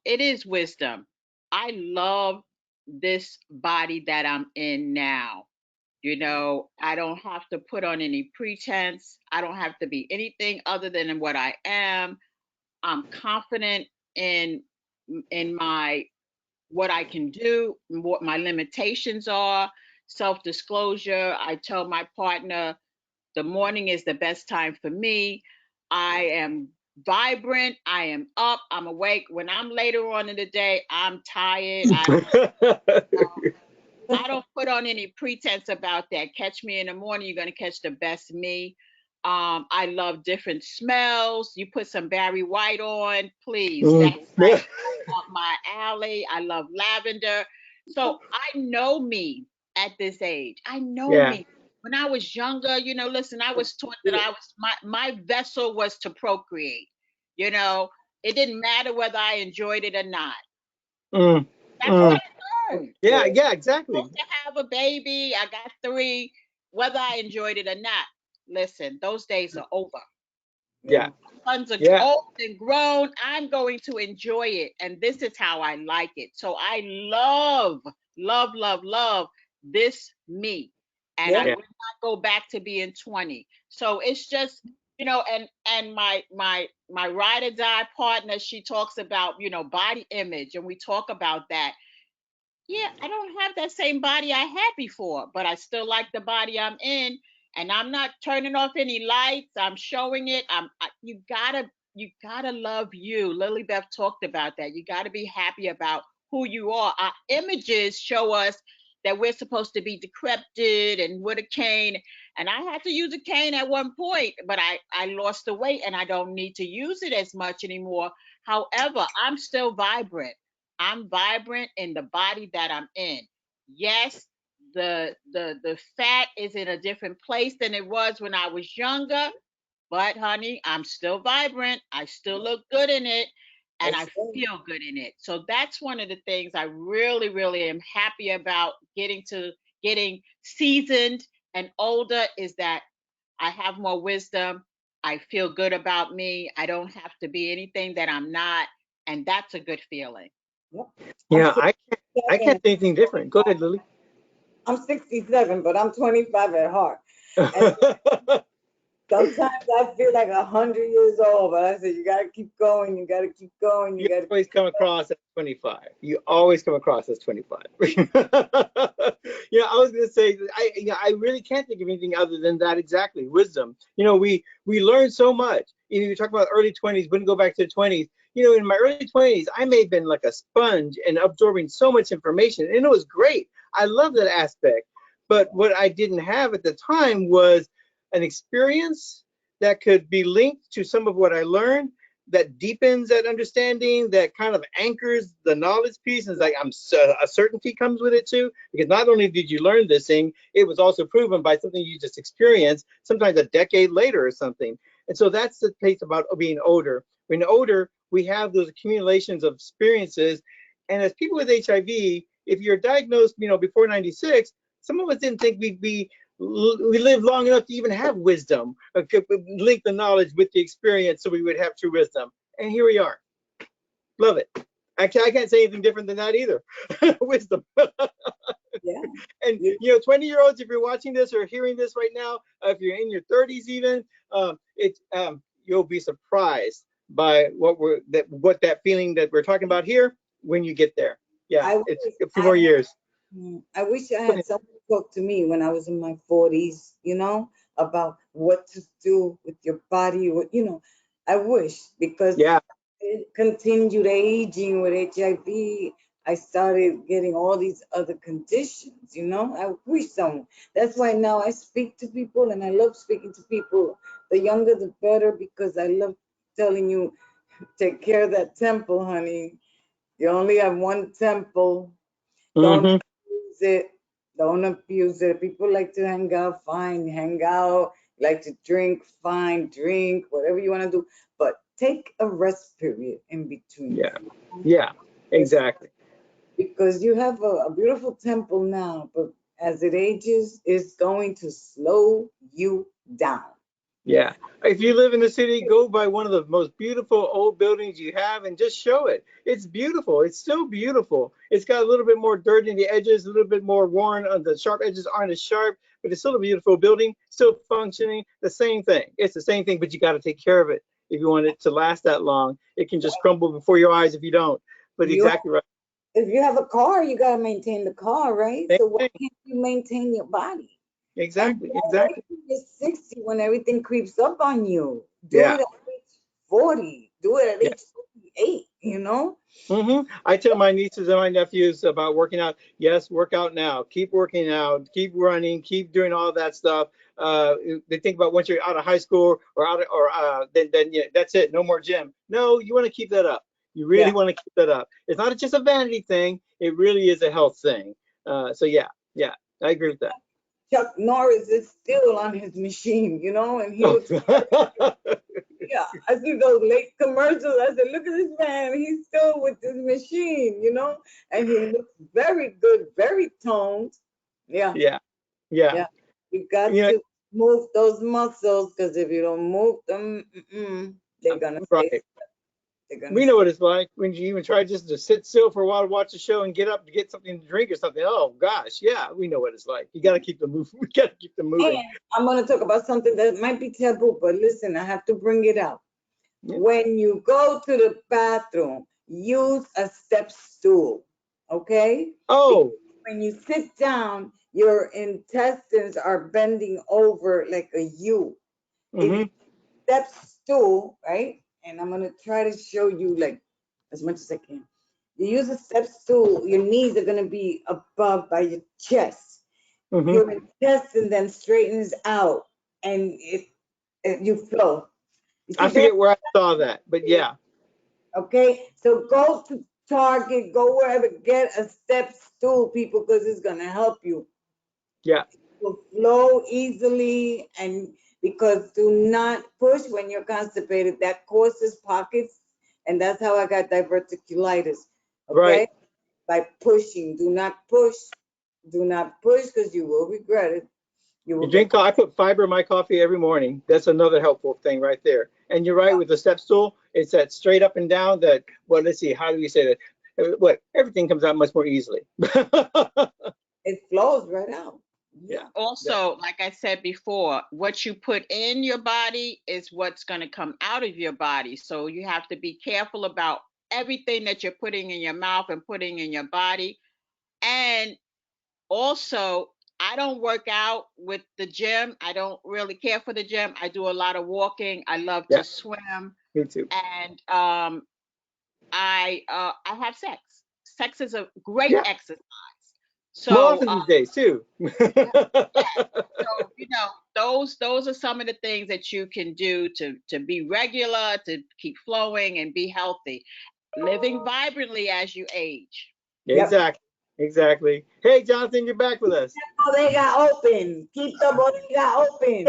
It is wisdom. I love this body that I'm in now. I don't have to put on any pretense. I don't have to be anything other than what I am. I'm confident in my what I can do, what my limitations are, self-disclosure. I tell my partner the morning is the best time for me. I am vibrant. I am up. I'm awake. When I'm later on in the day, I'm tired. I don't put on any pretense about that. Catch me in the morning, you're going to catch the best me. I love different smells. You put some Barry White on, please. That's like up my alley. I love lavender. So I know me at this age. I know me. When I was younger, listen, I was taught that my vessel was to procreate. It didn't matter whether I enjoyed it or not. That's what I learned. Yeah, exactly. To have a baby, I got 3, whether I enjoyed it or not. Listen, those days are over. Yeah. Sons are old and grown. I'm going to enjoy it, and this is how I like it. So I love, love, love, love this me, and I would not go back to being 20. So it's just, and my ride or die partner, she talks about body image, and we talk about that. Yeah, I don't have that same body I had before, but I still like the body I'm in, and I'm not turning off any lights. I'm showing it. You gotta love you. Lily Beth talked about that. You gotta be happy about who you are. Our images show us that we're supposed to be decrepit and with a cane. And I had to use a cane at one point, but I lost the weight and I don't need to use it as much anymore. However, I'm still vibrant. I'm vibrant in the body that I'm in. Yes, the fat is in a different place than it was when I was younger. But honey, I'm still vibrant. I still look good in it, and I That's right. feel good in it. So that's one of the things I really, really am happy about getting seasoned and older, is that I have more wisdom. I feel good about me. I don't have to be anything that I'm not, and that's a good feeling. Yep. I'm Yeah, I can't 67. say anything different. Go ahead, Lily. I'm 67, but I'm 25 at heart. And sometimes I feel like 100 years old, but I said, you gotta keep going, you gotta keep going, you You gotta always come across as 25. You always come across as 25. Yeah, I was gonna say, I really can't think of anything other than that. Exactly, wisdom. We learn so much. You talk about early 20s. Wouldn't go back to the 20s. In my early 20s, I may have been like a sponge and absorbing so much information, and it was great. I love that aspect. But what I didn't have at the time was an experience that could be linked to some of what I learned, that deepens that understanding, that kind of anchors the knowledge piece. And it's like a certainty comes with it too, because not only did you learn this thing, it was also proven by something you just experienced, sometimes a decade later or something. And so that's the place about being older. When older, we have those accumulations of experiences. And as people with HIV, if you're diagnosed, before 96, some of us didn't think we lived long enough to even have wisdom, link the knowledge with the experience so we would have true wisdom. And here we are. Love it. I can't say anything different than that either. Wisdom. yeah. And You, 20-year-olds, if you're watching this or hearing this right now, if you're in your 30s even, you'll be surprised by what that feeling that we're talking about here when you get there. Yeah, I it's wish a few I more years. I wish I had someone talk to me when I was in my 40s, about what to do with your body. I wish, because Yeah, it continued aging with HIV. I started getting all these other conditions. I wish someone. That's why now I speak to people, and I love speaking to people. The younger, the better, because I love telling you, take care of that temple, honey. You only have one temple. Don't hmm abuse it. Don't abuse it. People like to hang out, fine, hang out. Like to drink, fine, drink, whatever you want to do. But take a rest period in between. yeah, yeah, Yes, exactly. because you have a beautiful temple now, but as it ages, it's going to slow you down. Yeah. If you live in the city, go by one of the most beautiful old buildings you have and just show it. It's beautiful. It's still beautiful. It's got a little bit more dirt in the edges, a little bit more worn. The sharp edges aren't as sharp, but it's still a beautiful building, still functioning. The same thing. It's the same thing, but you got to take care of it if you want it to last that long. It can just crumble before your eyes if you don't. But You, exactly right. if you have a car, you gotta maintain the car, right? Same So why thing. can't you maintain your body? And Exactly. don't wait Exactly. till you're 60 when everything creeps up on you. Do Yeah. it at age 40. Do it at Yeah. age 48. I tell my nieces and my nephews about working out. Yes, work out now. Keep working out. Keep running. Keep doing all that stuff. They think about once you're out of high school or then yeah, that's it. No more gym. No, you want to keep that up. You really Yeah. want to keep that up. It's not just a vanity thing. It really is a health thing. So yeah, I agree with that. Chuck Norris is still on his machine, and he looks, yeah, I see those late commercials. I said, look at this man. He's still with his machine, and he looks very good, very toned. Yeah, Yeah, yeah. yeah. You got You know, to move those muscles, because if you don't move them, they're gonna stay. right. They're gonna We know stay. what it's like when you even try just to sit still for a while to watch a show and get up to get something to drink or something. Oh gosh, yeah, we know what it's like. You got to keep them moving. We got to keep them And moving. I'm gonna talk about something that might be taboo, but listen, I have to bring it out. Yeah. When you go to the bathroom, use a step stool, okay? Because Oh, when you sit down, your intestines are bending over like a U. If you mm-hmm. step stool, right? And I'm gonna try to show you like as much as I can. You use a step stool, your knees are gonna be above by your chest. Mm-hmm. Your intestine then straightens out, and you flow. You I see that? forget where I saw that, but yeah. Okay, so go to Target, go wherever, get a step stool, people, because it's gonna help you. Yeah. Will flow easily, and because do not push when you're constipated. That causes pockets, and that's how I got diverticulitis. Okay, Right. by pushing. Do not push. Do not push because you will regret it. You You will drink get. coffee. I put fiber in my coffee every morning. That's another helpful thing right there. And you're right with the step stool. It's that straight up and down that, well, let's see, how do you say that? What, everything comes out much more easily. It flows right out. Yeah. Yeah. Yeah. Also, like I said before, what you put in your body is what's going to come out of your body. So you have to be careful about everything that you're putting in your mouth and putting in your body. And also, I don't work out with the gym. I don't really care for the gym. I do a lot of walking. I love Yeah. to swim, Me too. and I have sex. Sex is a great Yeah. exercise. More So often these days too. yeah. So those are some of the things that you can do to be regular, to keep flowing and be healthy, living vibrantly as you age. Yep. Exactly. Exactly. Hey, Jonathan, you're back with us. Bodega open. Keep the bodega open.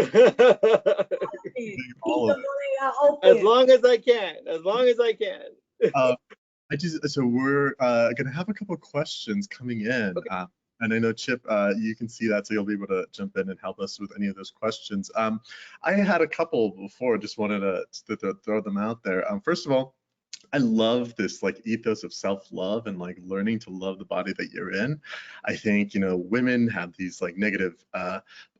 Keep All the of bodega As open. long as I can. As long as I can. it. So we're gonna have a couple of questions coming in. Okay. And I know Chip, you can see that, so you'll be able to jump in and help us with any of those questions. I had a couple before, just wanted to throw them out there. First of all, I love this like ethos of self-love and like learning to love the body that you're in. I think, women have these like negative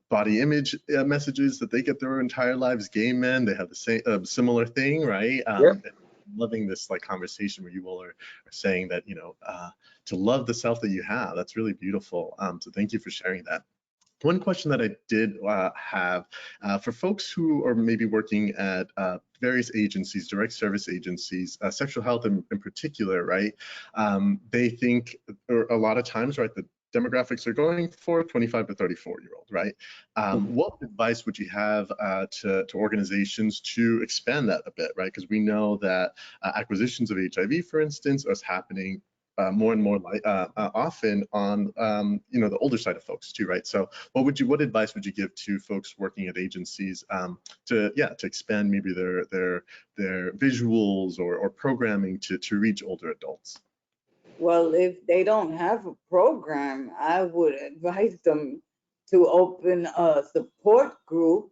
body image messages that they get their entire lives. Gay men, they have the same similar thing, right? Yep. Loving this like conversation where you all are saying that, to love the self that you have. That's really beautiful. So thank you for sharing that. One question that I did have for folks who are maybe working at various agencies, direct service agencies, sexual health in particular, right? They think, or a lot of times, right, the demographics are going for 25 to 34-year-old, right? What advice would you have to organizations to expand that a bit, right? Because we know that acquisitions of HIV, for instance, is happening more and more often on the older side of folks too, right? So what advice would you give to folks working at agencies to expand maybe their visuals or programming to reach older adults? Well, if they don't have a program, I would advise them to open a support group,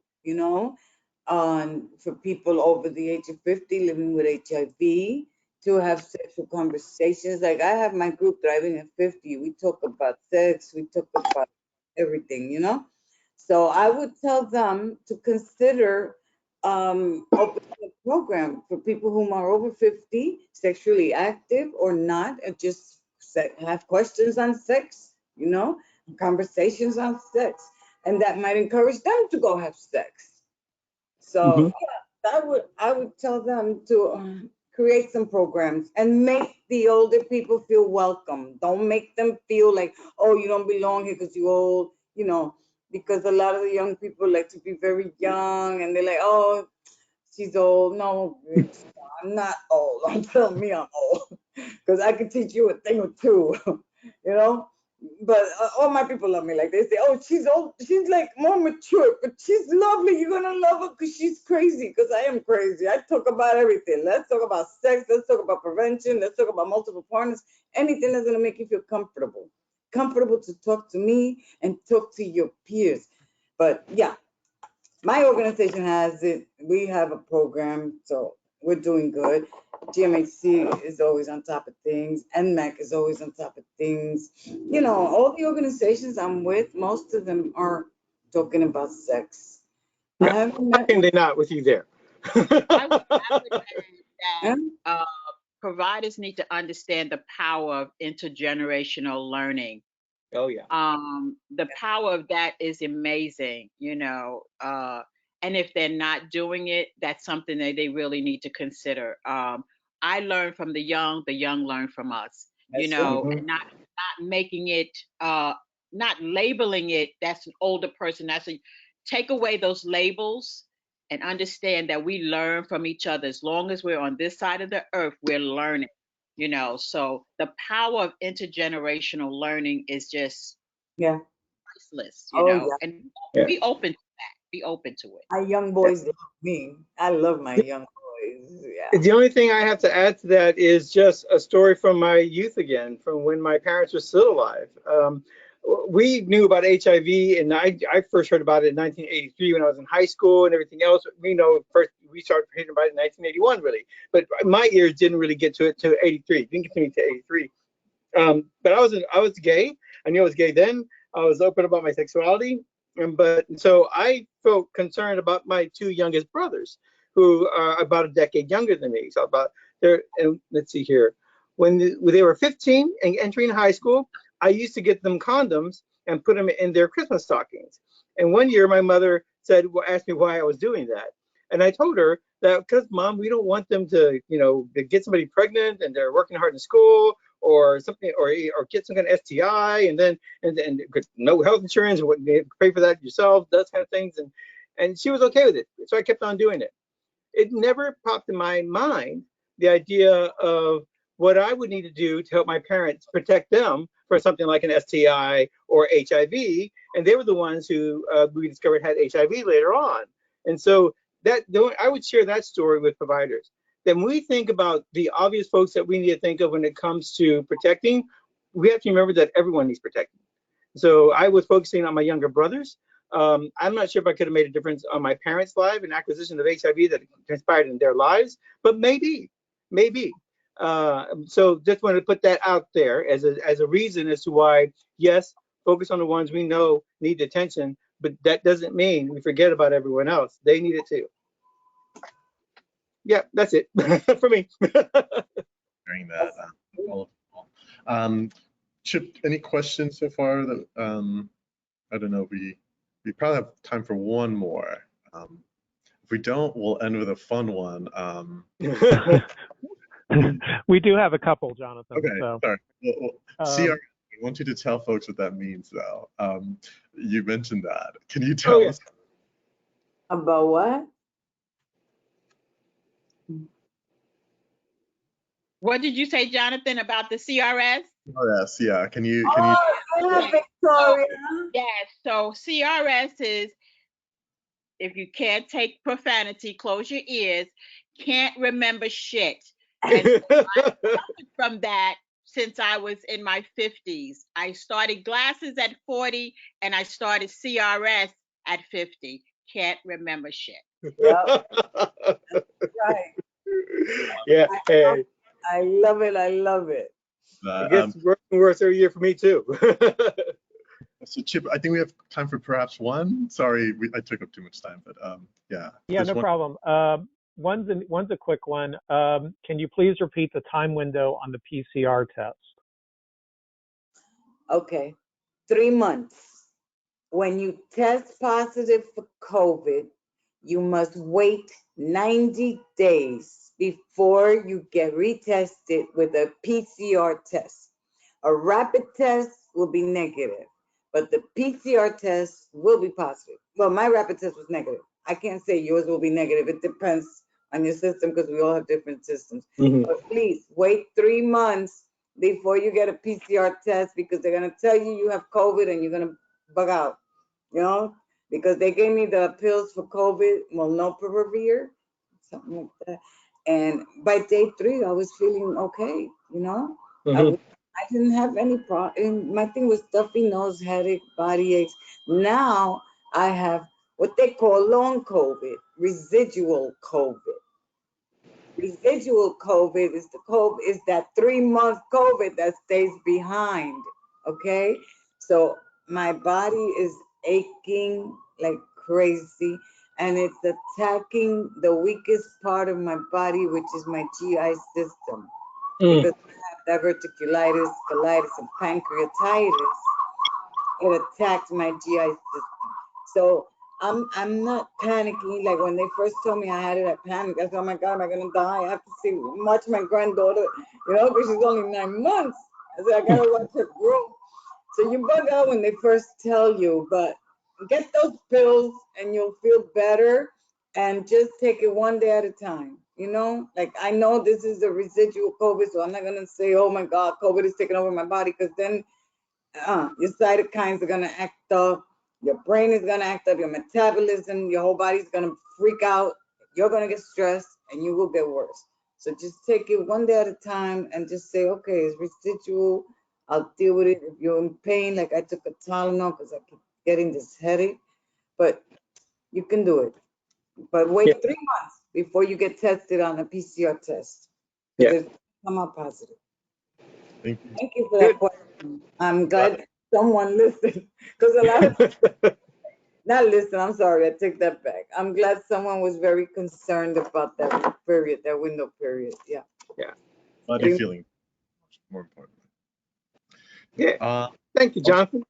for people over the age of 50 living with HIV to have sexual conversations. Like I have my group Thriving at 50. We talk about sex, we talk about everything. So I would tell them to consider opening a program for people whom are over 50, sexually active or not, and just have questions on sex, conversations on sex, and that might encourage them to go have sex. Hmm. So yeah, I would tell them to create some programs and make the older people feel welcome. Don't make them feel like, oh, you don't belong here because you're old, because a lot of the young people like to be very young and they're like, oh, she's old. No, bitch, I'm not old. Don't tell me I'm old because I can teach you a thing or two, you know. But all my people love me. Like they say, oh, she's old. She's like more mature, but she's lovely. You're gonna love her because she's crazy. Because I am crazy. I talk about everything. Let's talk about sex. Let's talk about prevention. Let's talk about multiple partners. Anything that's gonna make you feel comfortable to talk to me and talk to your peers. But yeah, my organization has it. We have a program, so we're doing good. GMHC is always on top of things. NMAC is always on top of things. All the organizations I'm with, most of them are talking about sex. I Yeah. haven't How met can one. they not with you there? I would add Huh? that providers need to understand the power of intergenerational learning. Oh yeah. The power of that is amazing, and if they're not doing it, that's something that they really need to consider. I learn from the young learn from us, That's right. Hmm. and not making it, not labeling it, that's an older person, take away those labels and understand that we learn from each other. As long as we're on this side of the earth, we're learning, so the power of intergenerational learning is just Yeah. priceless, Oh, yeah. and Yeah. be open to that. Be open to it. My young boys love me. I love my young boys. Yeah. The only thing I have to add to that is just a story from my youth again, from when my parents were still alive. We knew about HIV, and I first heard about it in 1983 when I was in high school and everything else. First we started hearing about it in 1981, really. But my ears didn't really get to it till 83. Didn't get to me till 83. But I was gay. I knew I was gay then. I was open about my sexuality, but so I felt concerned about my two youngest brothers, who are about a decade younger than me. So about and let's see here, when they were 15 and entering high school, I used to get them condoms and put them in their Christmas stockings. And one year, my mother asked me why I was doing that, and I told her that because, Mom, we don't want them to, to get somebody pregnant and they're working hard in school or something, or get some kind of STI, and then no health insurance, and pay for that yourself, those kind of things. And she was okay with it, so I kept on doing it. It never popped in my mind the idea of what I would need to do to help my parents protect them for something like an STI or HIV, and they were the ones who we discovered had HIV later on. And so I would share that story with providers. Then we think about the obvious folks that we need to think of when it comes to protecting. We have to remember that everyone needs protecting. So I was focusing on my younger brothers. I'm not sure if I could have made a difference on my parents' life and acquisition of HIV that transpired in their lives, but maybe. So just wanted to put that out there as a reason as to why, yes, focus on the ones we know need attention, but that doesn't mean we forget about everyone else. They need it too. Yeah, that's it for me. Hearing that. Chip, any questions so far that I don't know, we probably have time for one more. If we don't, we'll end with a fun one. We do have a couple, Jonathan. Okay, so. sorry. CRS, I want you to tell folks what that means, though. You mentioned that. Can you tell us? About what? What did you say, Jonathan, about the CRS? CRS, yeah. Can you? Yeah, Victoria. Yes. So CRS is, if you can't take profanity, close your ears. Can't remember shit. And so I suffered from that since I was in my 50s. I started glasses at 40, and I started CRS at 50. Can't remember shit. Yep. Right. Yeah. I love it. I love it. I guess worse every year for me too. So Chip, I think we have time for perhaps one. Sorry, I took up too much time, but yeah. Yeah, no problem. One's a quick one. Can you please repeat the time window on the PCR test? Okay. 3 months. When you test positive for COVID, you must wait 90 days before you get retested with a PCR test. A rapid test will be negative, but the PCR test will be positive. Well, my rapid test was negative. I can't say yours will be negative. It depends on your system because we all have different systems. But please wait 3 months before you get a PCR test, because they're going to tell you have COVID and you're going to bug out, because they gave me the pills for COVID, molnupiravir, something like that. And by day 3, I was feeling okay, I didn't have any problem. My thing was stuffy nose, headache, body aches. Now I have what they call long COVID, residual COVID. Residual COVID is that 3-month COVID that stays behind. Okay, so my body is aching like crazy, and it's attacking the weakest part of my body, which is my GI system. Because I have diverticulitis, colitis, and pancreatitis. It attacks my GI system. So I'm not panicking. Like when they first told me I had it, I panicked. I said, oh my God, am I gonna die? I have to see watch my granddaughter, because she's only 9 months. I said, I gotta watch her grow. So you bug out when they first tell you, but get those pills and you'll feel better, and just take it one day at a time. Like I know this is a residual COVID, so I'm not gonna say, oh my God, COVID is taking over my body, because then Your cytokines are gonna act up. Your brain is gonna act up. Your metabolism, your whole body's gonna freak out. You're gonna get stressed, and you will get worse. So just take it one day at a time, and just say, okay, it's residual. I'll deal with it. If you're in pain, like I took a Tylenol because I keep getting this headache, but you can do it. But wait 3 months before you get tested on a PCR test. Yeah. Because it's come out positive. Thank you. Thank you for that question. I'm glad someone listened. Because a lot of, not listen, I'm sorry, I take that back. I'm glad someone was very concerned about that period, that window period. Yeah. Glad you're feeling more important. Yeah. Thank you, Jonathan.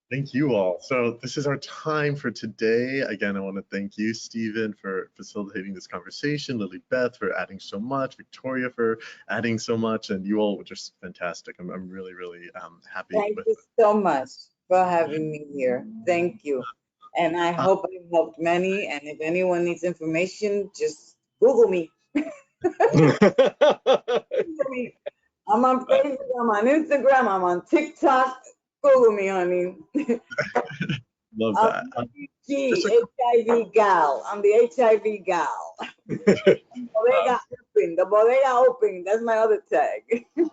Thank you all. So this is our time for today. Again, I want to thank you, Stephen, for facilitating this conversation, Lily Beth for adding so much, Victoria for adding so much, and you all were just fantastic. I'm really, really happy. Thank you so much for having me here. Thank you. And I hope I helped many. And if anyone needs information, just Google me. I'm on Facebook, I'm on Instagram, I'm on TikTok. Google me, honey. Love that. HIV gal. I'm the HIV gal. Bodega open. The Bodega open. That's my other tag.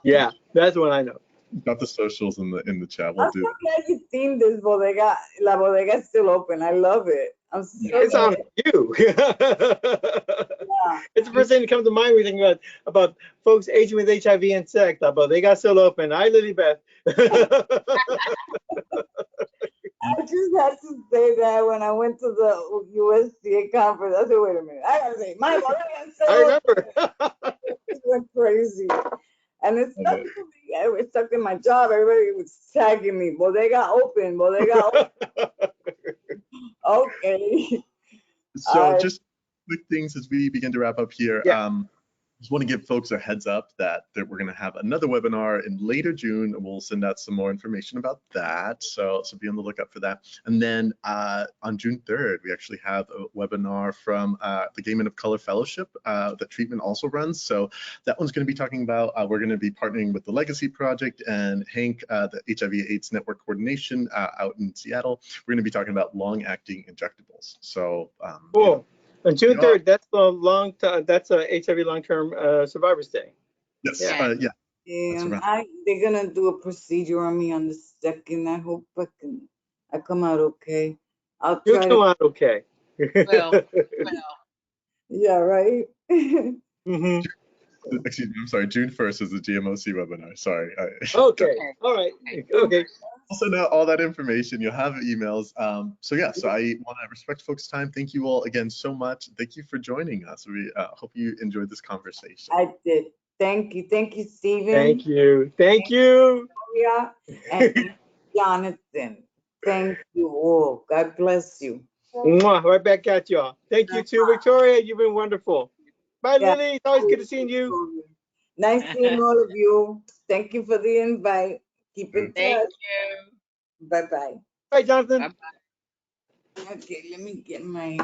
Yeah, that's what I know. Got the socials in the chat. We'll I'm do so it. glad you've seen this Bodega. La Bodega is still open. I love it. I'm so It's on you. It's the first thing that comes to mind when you think about folks aging with HIV and sex. But they got still open. Hi, Lily Beth. I just had to say that when I went to the USDA conference. I said, wait a minute. I gotta say, my Bodega is still I remember. It went crazy. And it's stuck to me. It stuck in my job. Everybody was tagging me. Bodega open. Bodega open. Okay. So just quick things as we begin to wrap up here. Yeah. Just want to give folks a heads up that we're going to have another webinar in later June. We'll send out some more information about that. So be on the lookout for that. And then on June 3rd, we actually have a webinar from the Gay Men of Color Fellowship that Treatment also runs. So that one's going to be talking about, we're going to be partnering with the Legacy Project and Hank, the HIV/AIDS Network Coordination out in Seattle. We're going to be talking about long-acting injectables. So cool. On June 3rd, that's the that's a HIV long-term survivors day. Yes. Yeah. They're gonna do a procedure on me on the 2nd. I hope I come out okay. I'll try. You'll come out okay. Well. Yeah, right. Excuse me, I'm sorry, June 1st is the GMOC webinar, sorry. Okay, all right, okay. I'll send out all that information, you'll have emails. So I want to respect folks' time. Thank you all again so much. Thank you for joining us. We hope you enjoyed this conversation. I did. Thank you, Stephen. Thank you. And Jonathan. Thank you all. God bless you. Mwah, right back at y'all. Thank you too, Victoria. You've been wonderful. Bye, Lily. It's always good to see you. Nice seeing all of you. Thank you for the invite. Keep in touch. Thank you. Bye-bye. Bye, Jonathan. Bye-bye. Okay, let me get my